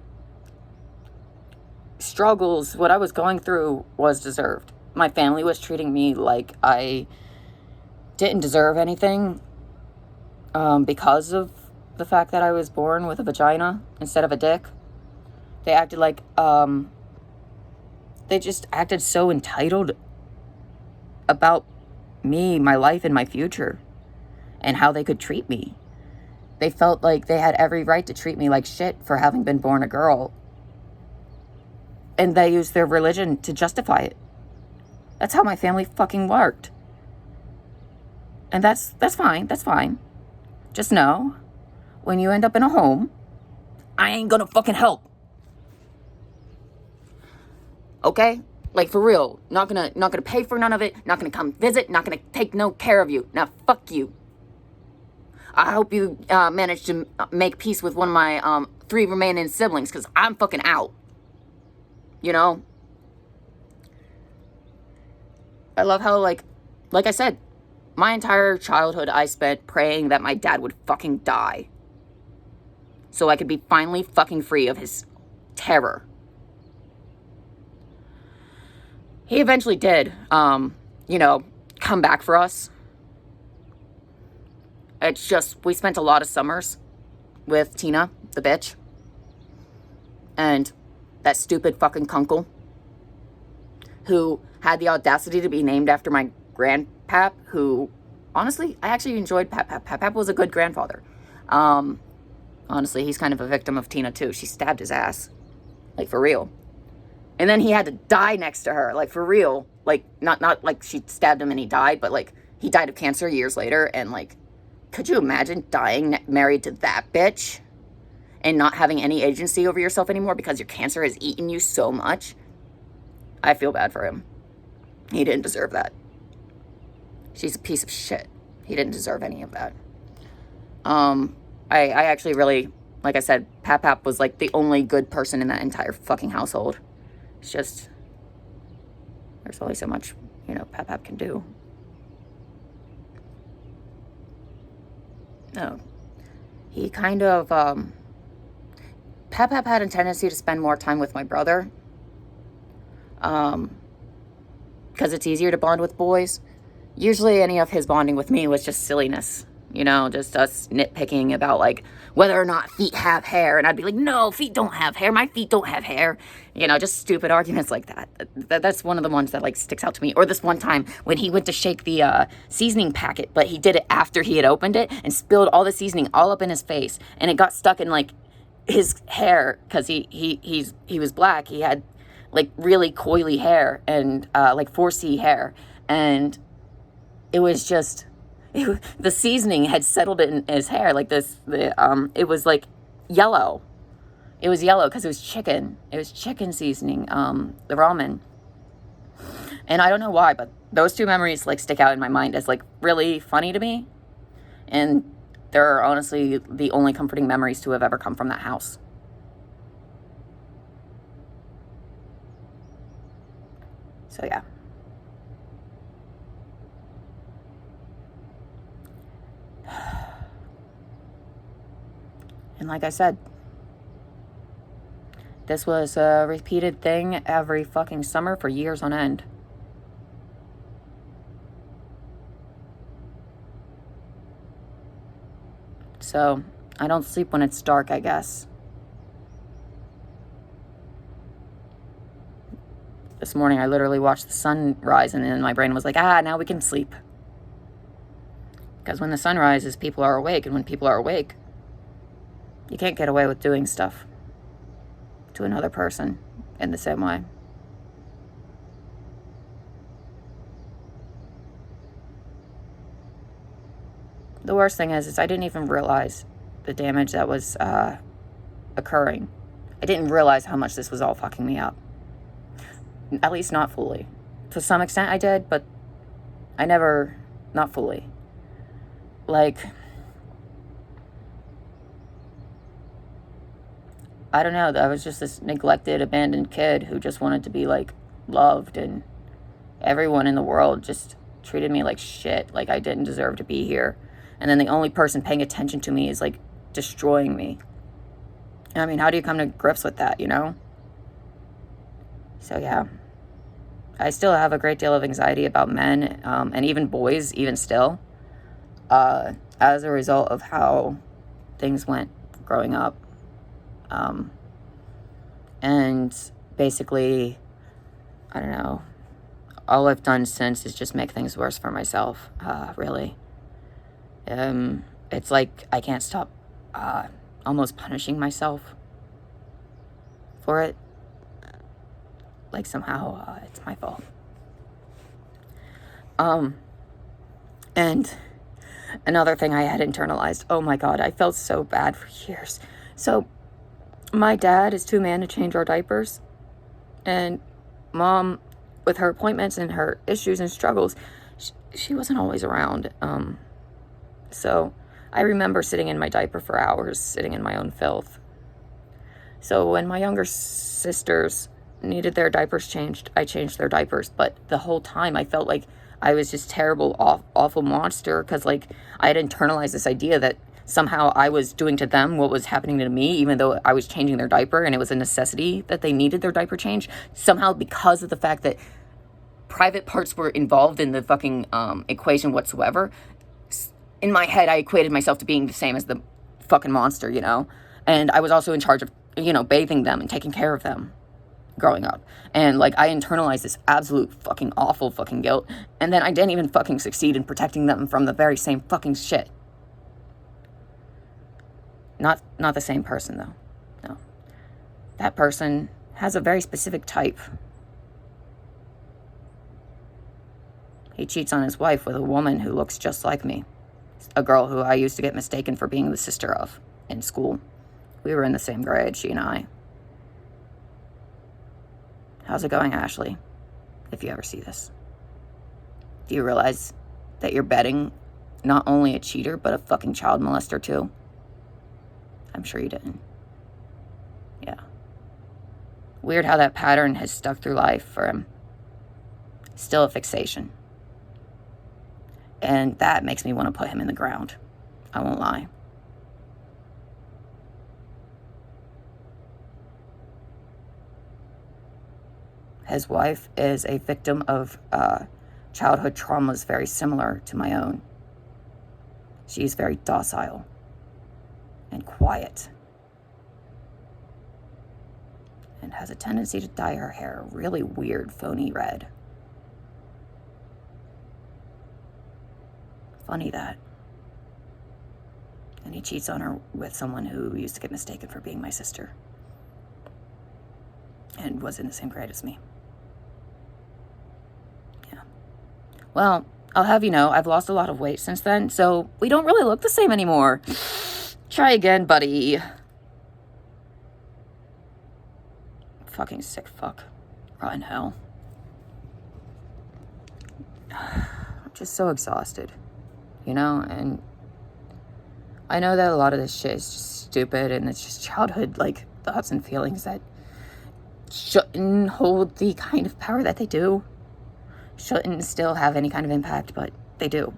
struggles, what I was going through was deserved. My family was treating me like I didn't deserve anything because of the fact that I was born with a vagina instead of a dick. They acted like, they just acted so entitled about me, my life, and my future, and how they could treat me. They felt like they had every right to treat me like shit for having been born a girl. And they used their religion to justify it. That's how my family fucking worked. And that's fine. That's fine. Just know, when you end up in a home, I ain't gonna fucking help. Okay? Like, for real. Not gonna pay for none of it. Not gonna come visit. Not gonna take no care of you. Now, fuck you. I hope you manage to make peace with one of my 3 remaining siblings, because I'm fucking out. You know? I love how, like I said, my entire childhood I spent praying that my dad would fucking die, so I could be finally fucking free of his terror. He eventually did, you know, come back for us. It's just, we spent a lot of summers with Tina, the bitch, and that stupid fucking kunkle, who had the audacity to be named after my grandpap, who, honestly, I actually enjoyed Pap. Pap was a good grandfather. Honestly, he's kind of a victim of Tina, too. She stabbed his ass. Like, for real. And then he had to die next to her. Like, for real. Like, not like she stabbed him and he died, but, like, he died of cancer years later. And, like, could you imagine dying married to that bitch? And not having any agency over yourself anymore because your cancer has eaten you so much? I feel bad for him. He didn't deserve that. She's a piece of shit. He didn't deserve any of that. I actually really, like I said, Pap was like the only good person in that entire fucking household. It's just, there's only so much, you know, Pap can do. No. He kind of, Pap had a tendency to spend more time with my brother. Because it's easier to bond with boys. Usually any of his bonding with me was just silliness. You know, just us nitpicking about, like, whether or not feet have hair. And I'd be like, no, feet don't have hair. My feet don't have hair. You know, just stupid arguments like that. That's one of the ones that, like, sticks out to me. Or this one time when he went to shake the seasoning packet, but he did it after he had opened it and spilled all the seasoning all up in his face. And it got stuck in, like, his hair, because he was black. He had, like, really coily hair and, like, 4C hair. And it was just... the seasoning had settled in his hair, like it was like yellow. It was yellow because it was chicken. It was chicken seasoning, the ramen. And I don't know why, but those 2 memories like stick out in my mind as like really funny to me. And they're honestly the only comforting memories to have ever come from that house. So yeah. And like I said, this was a repeated thing every fucking summer for years on end. So, I don't sleep when it's dark, I guess. This morning I literally watched the sun rise and then my brain was like, now we can sleep. Because when the sun rises, people are awake. And when people are awake, you can't get away with doing stuff to another person in the same way. The worst thing is I didn't even realize the damage that was occurring. I didn't realize how much this was all fucking me up. At least not fully. To some extent I did, but I never, not fully. Like... I don't know, I was just this neglected, abandoned kid who just wanted to be, like, loved, and everyone in the world just treated me like shit, like I didn't deserve to be here. And then the only person paying attention to me is, like, destroying me. I mean, how do you come to grips with that, you know? So, yeah. I still have a great deal of anxiety about men, and even boys, even still, as a result of how things went growing up. And basically, I don't know, all I've done since is just make things worse for myself, really. It's like I can't stop almost punishing myself for it. Like somehow it's my fault. And another thing I had internalized, oh my God, I felt so bad for years. So my dad is too man to change our diapers. And mom, with her appointments and her issues and struggles, she wasn't always around. So I remember sitting in my diaper for hours, sitting in my own filth. So when my younger sisters needed their diapers changed, I changed their diapers. But the whole time I felt like I was just terrible, awful monster, because like I had internalized this idea that somehow I was doing to them what was happening to me, even though I was changing their diaper and it was a necessity that they needed their diaper change. Somehow, because of the fact that private parts were involved in the fucking equation whatsoever, in my head I equated myself to being the same as the fucking monster, you know? And I was also in charge of, you know, bathing them and taking care of them growing up. And like I internalized this absolute fucking awful fucking guilt, and then I didn't even fucking succeed in protecting them from the very same fucking shit. Not the same person though. No. That person has a very specific type. He cheats on his wife with a woman who looks just like me. A girl who I used to get mistaken for being the sister of in school. We were in the same grade, she and I. How's it going, Ashley? If you ever see this. Do you realize that you're betting not only a cheater, but a fucking child molester too? I'm sure you didn't. Yeah. Weird how that pattern has stuck through life for him. Still a fixation. And that makes me want to put him in the ground. I won't lie. His wife is a victim of childhood traumas very similar to my own. She's very docile and quiet, and has a tendency to dye her hair a really weird, phony red. Funny that. And he cheats on her with someone who used to get mistaken for being my sister and was in the same grade as me. Yeah. Well, I'll have you know, I've lost a lot of weight since then, so we don't really look the same anymore. Try again, buddy. Fucking sick fuck. Rotten hell. I'm just so exhausted. You know, and I know that a lot of this shit is just stupid and it's just childhood, like, thoughts and feelings that shouldn't hold the kind of power that they do. Shouldn't still have any kind of impact, but they do.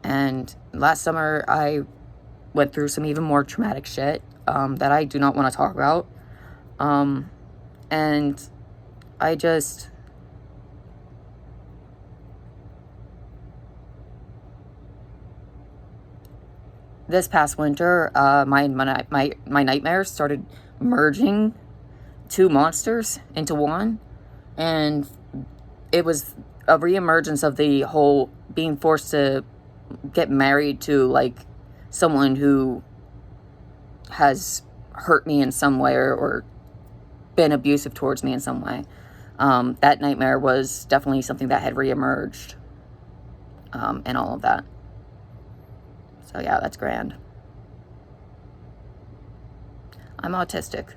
And last summer, I went through some even more traumatic shit that I do not want to talk about. And I just... This past winter, my nightmares started merging two monsters into one. And it was a reemergence of the whole being forced to get married to, like, someone who has hurt me in some way or been abusive towards me in some way. That nightmare was definitely something that had reemerged, and all of that. So yeah, that's grand. I'm autistic.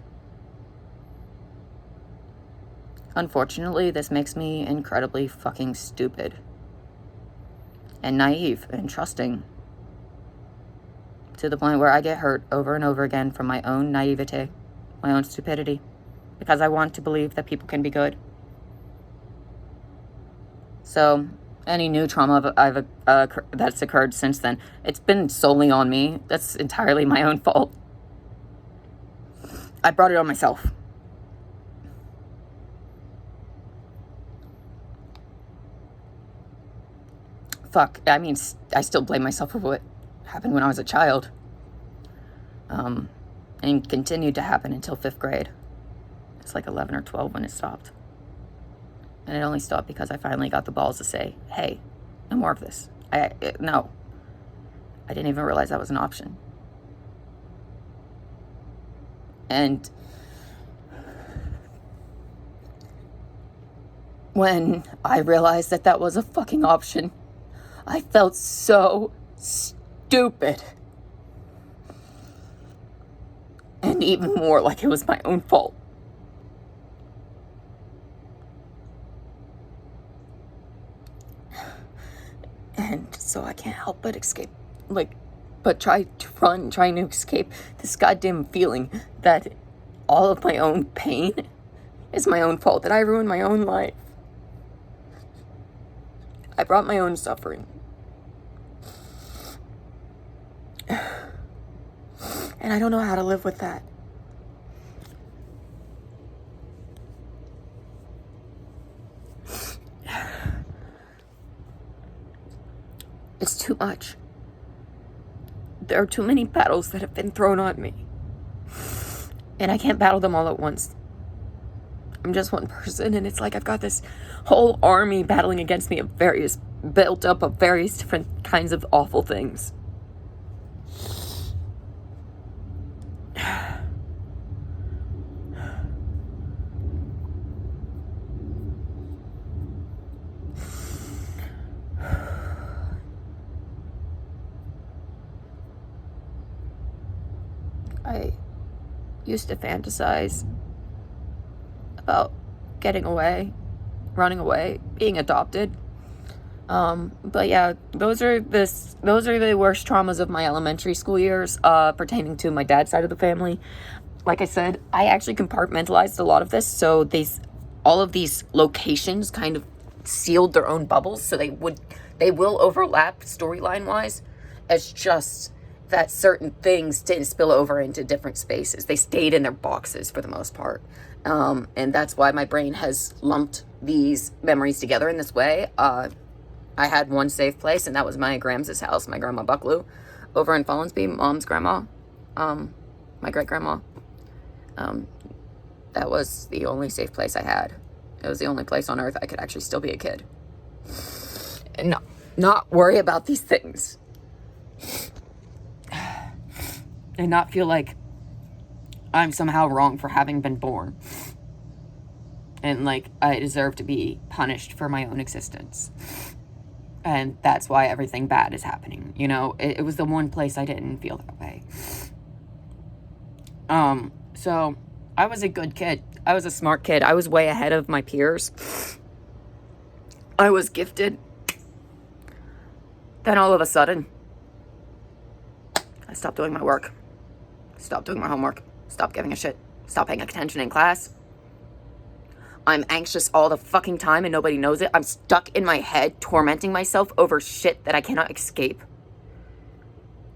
Unfortunately, this makes me incredibly fucking stupid and naive and trusting, to the point where I get hurt over and over again from my own naivete, my own stupidity, because I want to believe that people can be good. So any new trauma that's occurred since then, it's been solely on me. That's entirely my own fault. I brought it on myself. Fuck, I mean, I still blame myself for what happened when I was a child. And continued to happen until 5th grade. It's like 11 or 12 when it stopped. And it only stopped because I finally got the balls to say, hey, no more of this. No. I didn't even realize that was an option. And when I realized that that was a fucking option, I felt so stupid. And even more like it was my own fault. And so I can't help but escape, but trying to escape this goddamn feeling that all of my own pain is my own fault, that I ruined my own life. I brought my own suffering. And I don't know how to live with that. It's too much. There are too many battles that have been thrown on me. And I can't battle them all at once. I'm just one person, and it's like I've got this whole army battling against me built up of various different kinds of awful things. I used to fantasize about getting away, running away, being adopted. But yeah, those are the worst traumas of my elementary school years, pertaining to my dad's side of the family. Like I said, I actually compartmentalized a lot of this, so all of these locations kind of sealed their own bubbles, so they will overlap storyline wise. It's just that certain things didn't spill over into different spaces. They stayed in their boxes for the most part. And that's why my brain has lumped these memories together in this way. I had one safe place, and that was my Grams's house, my grandma Bucklew, over in Follinsby, Mom's grandma, my great-grandma. That was the only safe place I had. It was the only place on earth I could actually still be a kid. And not worry about these things. And not feel like I'm somehow wrong for having been born. And like I deserve to be punished for my own existence. And that's why everything bad is happening. You know, it was the one place I didn't feel that way. So I was a good kid. I was a smart kid. I was way ahead of my peers. I was gifted. Then all of a sudden, I stopped doing my work. Stopped doing my homework. Stopped giving a shit. Stopped paying attention in class. I'm anxious all the fucking time and nobody knows it. I'm stuck in my head, tormenting myself over shit that I cannot escape.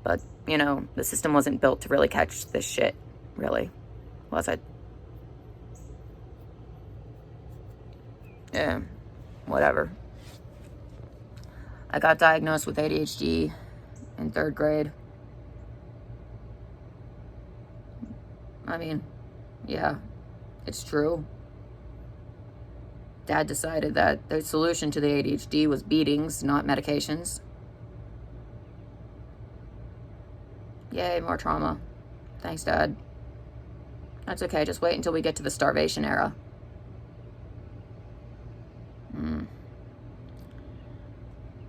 But, you know, the system wasn't built to really catch this shit, really, was it? Yeah, whatever. I got diagnosed with ADHD in 3rd grade. I mean, yeah, it's true. Dad decided that the solution to the ADHD was beatings, not medications. Yay, more trauma. Thanks, Dad. That's okay, just wait until we get to the starvation era.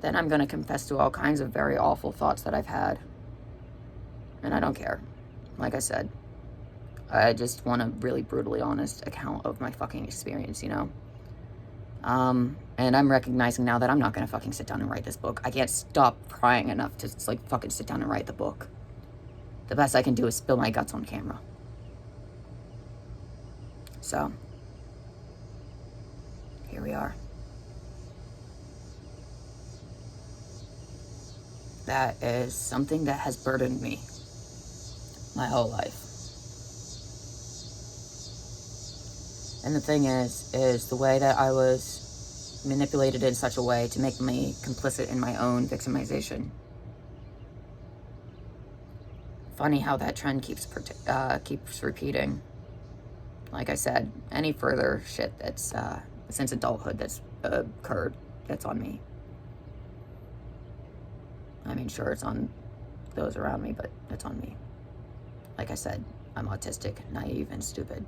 Then I'm going to confess to all kinds of very awful thoughts that I've had. And I don't care. Like I said, I just want a really brutally honest account of my fucking experience, you know? And I'm recognizing now that I'm not going to fucking sit down and write this book. I can't stop crying enough to just, like, fucking sit down and write the book. The best I can do is spill my guts on camera. So, here we are. That is something that has burdened me my whole life. And the thing is the way that I was manipulated in such a way to make me complicit in my own victimization. Funny how that trend keeps repeating. Like I said, any further shit that's since adulthood that's occurred, that's on me. I mean, sure, it's on those around me, but it's on me. Like I said, I'm autistic, naive, and stupid.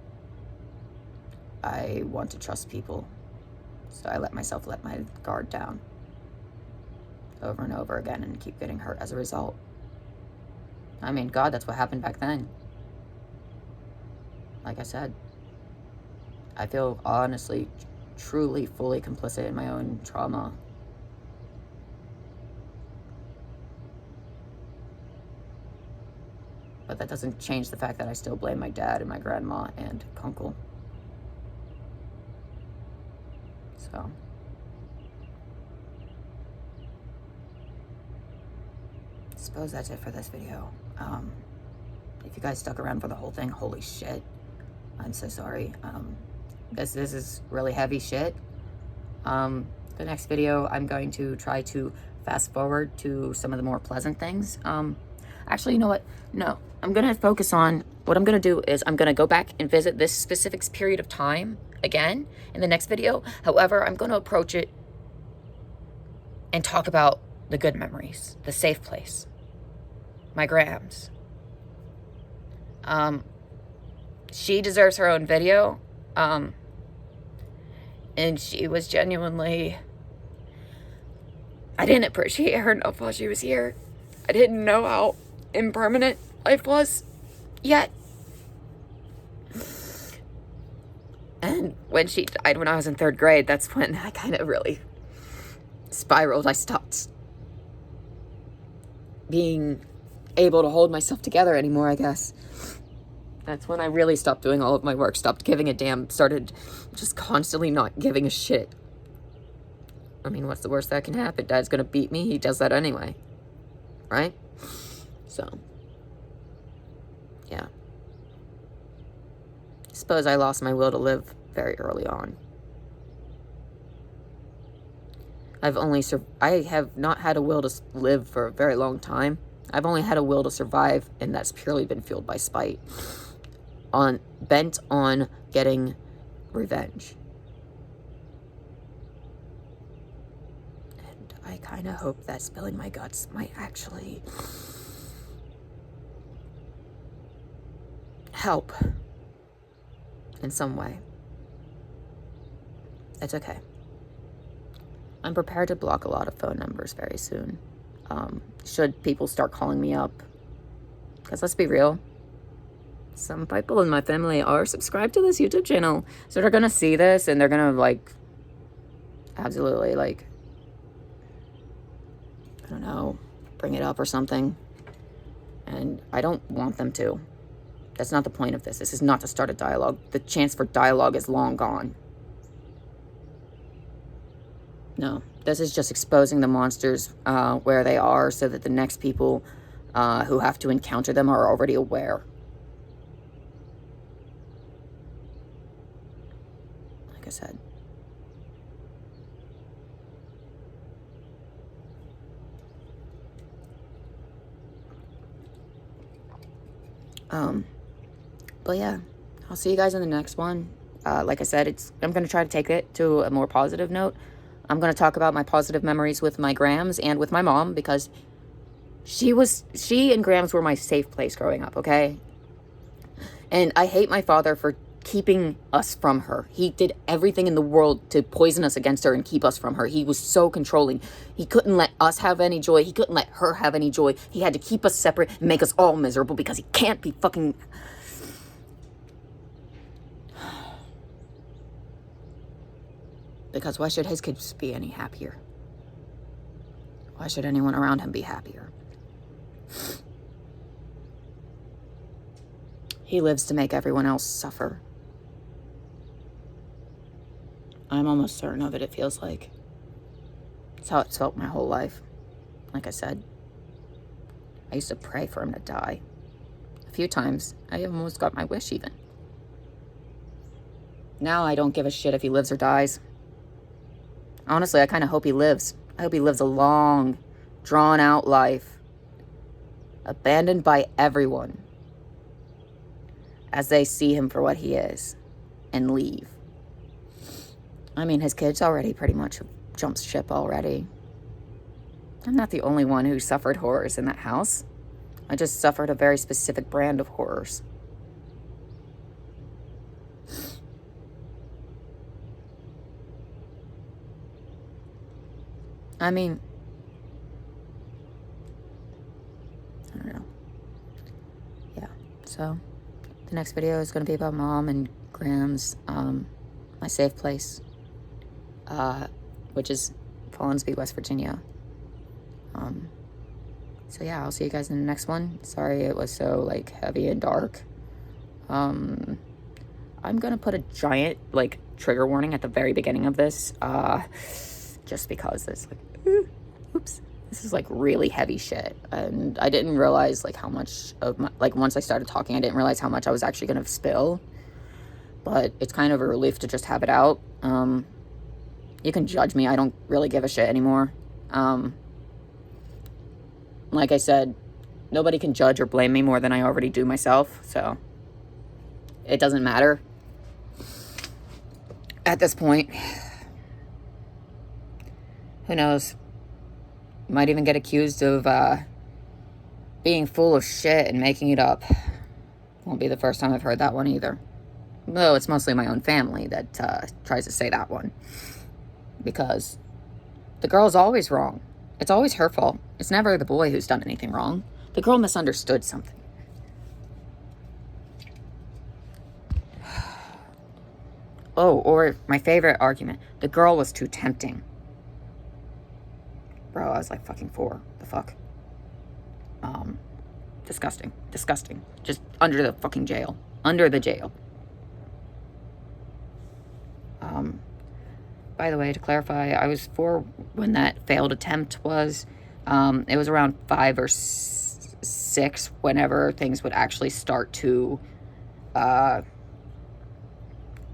I want to trust people, so I let myself let my guard down over and over again and keep getting hurt as a result. I mean, God, that's what happened back then. Like I said, I feel honestly, truly, fully complicit in my own trauma. But that doesn't change the fact that I still blame my dad and my grandma and uncle. So, I suppose that's it for this video. If you guys stuck around for the whole thing, holy shit, I'm so sorry. This is really heavy shit. The next video, I'm going to try to fast forward to some of the more pleasant things. Actually, you know what? No, I'm going to focus on, what I'm going to do is I'm going to go back and visit this specific period of time again in the next video. However, I'm going to approach it and talk about the good memories, the safe place, my grams. She deserves her own video. And she was genuinely, I didn't appreciate her enough while she was here. I didn't know how impermanent life was yet. And when she died when I was in 3rd grade, that's when I kind of really spiraled. I stopped being able to hold myself together anymore, I guess. That's when I really stopped doing all of my work, stopped giving a damn, started just constantly not giving a shit. I mean, what's the worst that can happen? Dad's gonna beat me, he does that anyway. Right? So, yeah. I suppose I lost my will to live very early on. I have not had a will to live for a very long time. I've only had a will to survive, and that's purely been fueled by spite. Bent on getting revenge. And I kind of hope that spilling my guts might actually help in some way. It's okay. I'm prepared to block a lot of phone numbers very soon. Should people start calling me up. Because let's be real, some people in my family are subscribed to this YouTube channel. So they're going to see this and they're going to, like, absolutely, like, I don't know, bring it up or something. And I don't want them to. That's not the point of this. This is not to start a dialogue. The chance for dialogue is long gone. No, this is just exposing the monsters where they are so that the next people who have to encounter them are already aware. Like I said. But yeah, I'll see you guys in the next one. Like I said, I'm going to try to take it to a more positive note. I'm going to talk about my positive memories with my Grams and with my mom, because she and Grams were my safe place growing up, okay? And I hate my father for keeping us from her. He did everything in the world to poison us against her and keep us from her. He was so controlling. He couldn't let us have any joy. He couldn't let her have any joy. He had to keep us separate and make us all miserable because he can't be fucking... Because why should his kids be any happier? Why should anyone around him be happier? He lives to make everyone else suffer. I'm almost certain of it, it feels like. It's how it's felt my whole life. Like I said, I used to pray for him to die. A few times, I almost got my wish even. Now I don't give a shit if he lives or dies. Honestly, I kind of hope he lives. I hope he lives a long, drawn-out life. Abandoned by everyone. As they see him for what he is. And leave. I mean, his kids already pretty much jumped ship already. I'm not the only one who suffered horrors in that house. I just suffered a very specific brand of horrors. I mean, I don't know. Yeah, so the next video is going to be about Mom and Graham's, my safe place, which is Fallensby, West Virginia. So yeah, I'll see you guys in the next one. Sorry it was so, like, heavy and dark. I'm gonna put a giant, like, trigger warning at the very beginning of this, just because it's like, oops, this is, like, really heavy shit, and I didn't realize, like, how much of my, like, once I started talking, I didn't realize how much I was actually gonna spill, but it's kind of a relief to just have it out. You can judge me, I don't really give a shit anymore. Like I said, nobody can judge or blame me more than I already do myself, so it doesn't matter at this point. Who knows? Might even get accused of being full of shit and making it up. Won't be the first time I've heard that one either. Though it's mostly my own family that tries to say that one. Because the girl's always wrong. It's always her fault. It's never the boy who's done anything wrong. The girl misunderstood something. Oh, or my favorite argument. The girl was too tempting. Bro, I was like fucking 4. The fuck? Disgusting. Disgusting. Just under the fucking jail. Under the jail. By the way, to clarify, I was 4 when that failed attempt was. It was around 5 or 6 whenever things would actually start to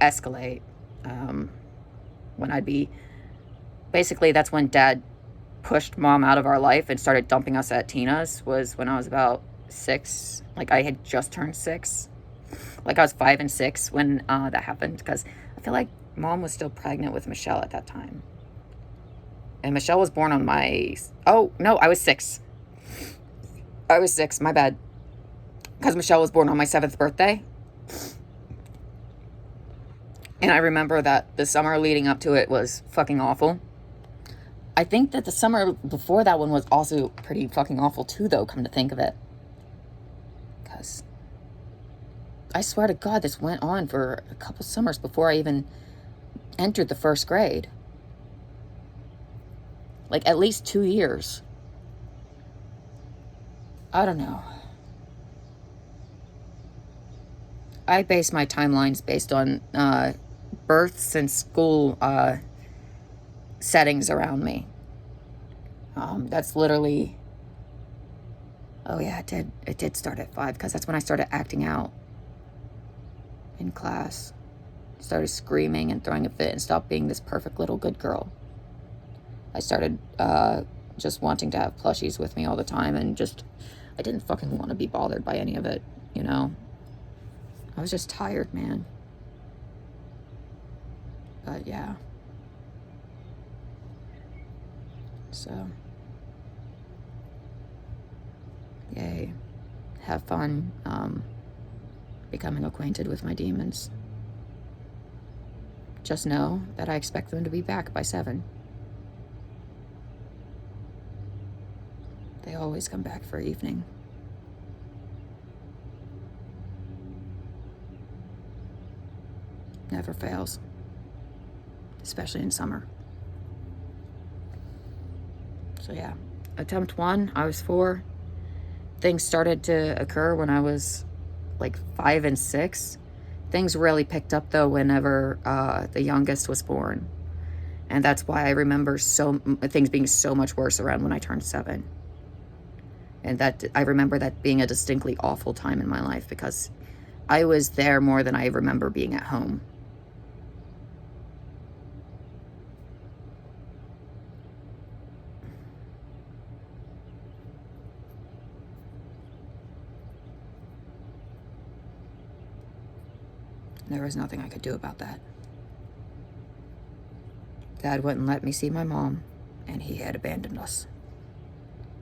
escalate. When I'd be... Basically, that's when Dad pushed Mom out of our life and started dumping us at Tina's, was when I was about 6. Like, I had just turned 6. Like, I was 5 and 6 when that happened, because I feel like Mom was still pregnant with Michelle at that time. And Michelle was born on my... Oh, no, I was 6. I was 6, my bad. Because Michelle was born on my 7th birthday. And I remember that the summer leading up to it was fucking awful. I think that the summer before that one was also pretty fucking awful too, though, come to think of it. Because I swear to God, this went on for a couple summers before I even entered the 1st grade. Like, at least 2 years. I don't know. I base my timelines based on births and school settings around me. That's literally... Oh yeah, it did start at 5, because that's when I started acting out in class. Started screaming and throwing a fit and stopped being this perfect little good girl. I started just wanting to have plushies with me all the time, and just, I didn't fucking want to be bothered by any of it, you know? I was just tired, man. But yeah. So, yay. Have fun becoming acquainted with my demons. Just know that I expect them to be back by 7. They always come back for evening. Never fails. Especially in summer. So yeah. Attempt 1, I was 4. Things started to occur when I was like 5 and 6. Things really picked up, though, whenever the youngest was born. And that's why I remember things being so much worse around when I turned 7. And that I remember that being a distinctly awful time in my life, because I was there more than I remember being at home. There was nothing I could do about that. Dad wouldn't let me see my mom, and he had abandoned us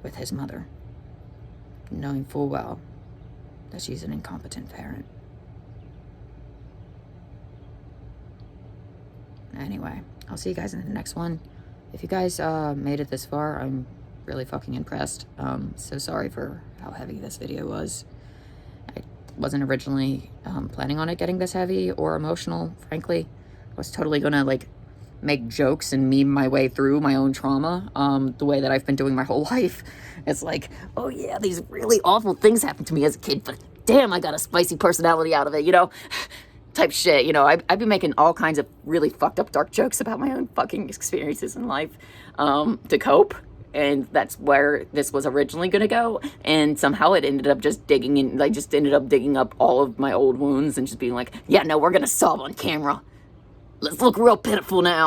with his mother, knowing full well that she's an incompetent parent. Anyway, I'll see you guys in the next one. if you guys made it this far, I'm really fucking impressed. So sorry for how heavy this video was. I wasn't originally planning on it getting this heavy or emotional, frankly. I was totally gonna like make jokes and meme my way through my own trauma the way that I've been doing my whole life. It's like, oh yeah, these really awful things happened to me as a kid, but damn, I got a spicy personality out of it, you know? Type shit, you know. I've been making all kinds of really fucked up dark jokes about my own fucking experiences in life to cope. And that's where this was originally going to go. And somehow it ended up just digging in. I just ended up digging up all of my old wounds and just being like, yeah, no, we're going to sob on camera. Let's look real pitiful now.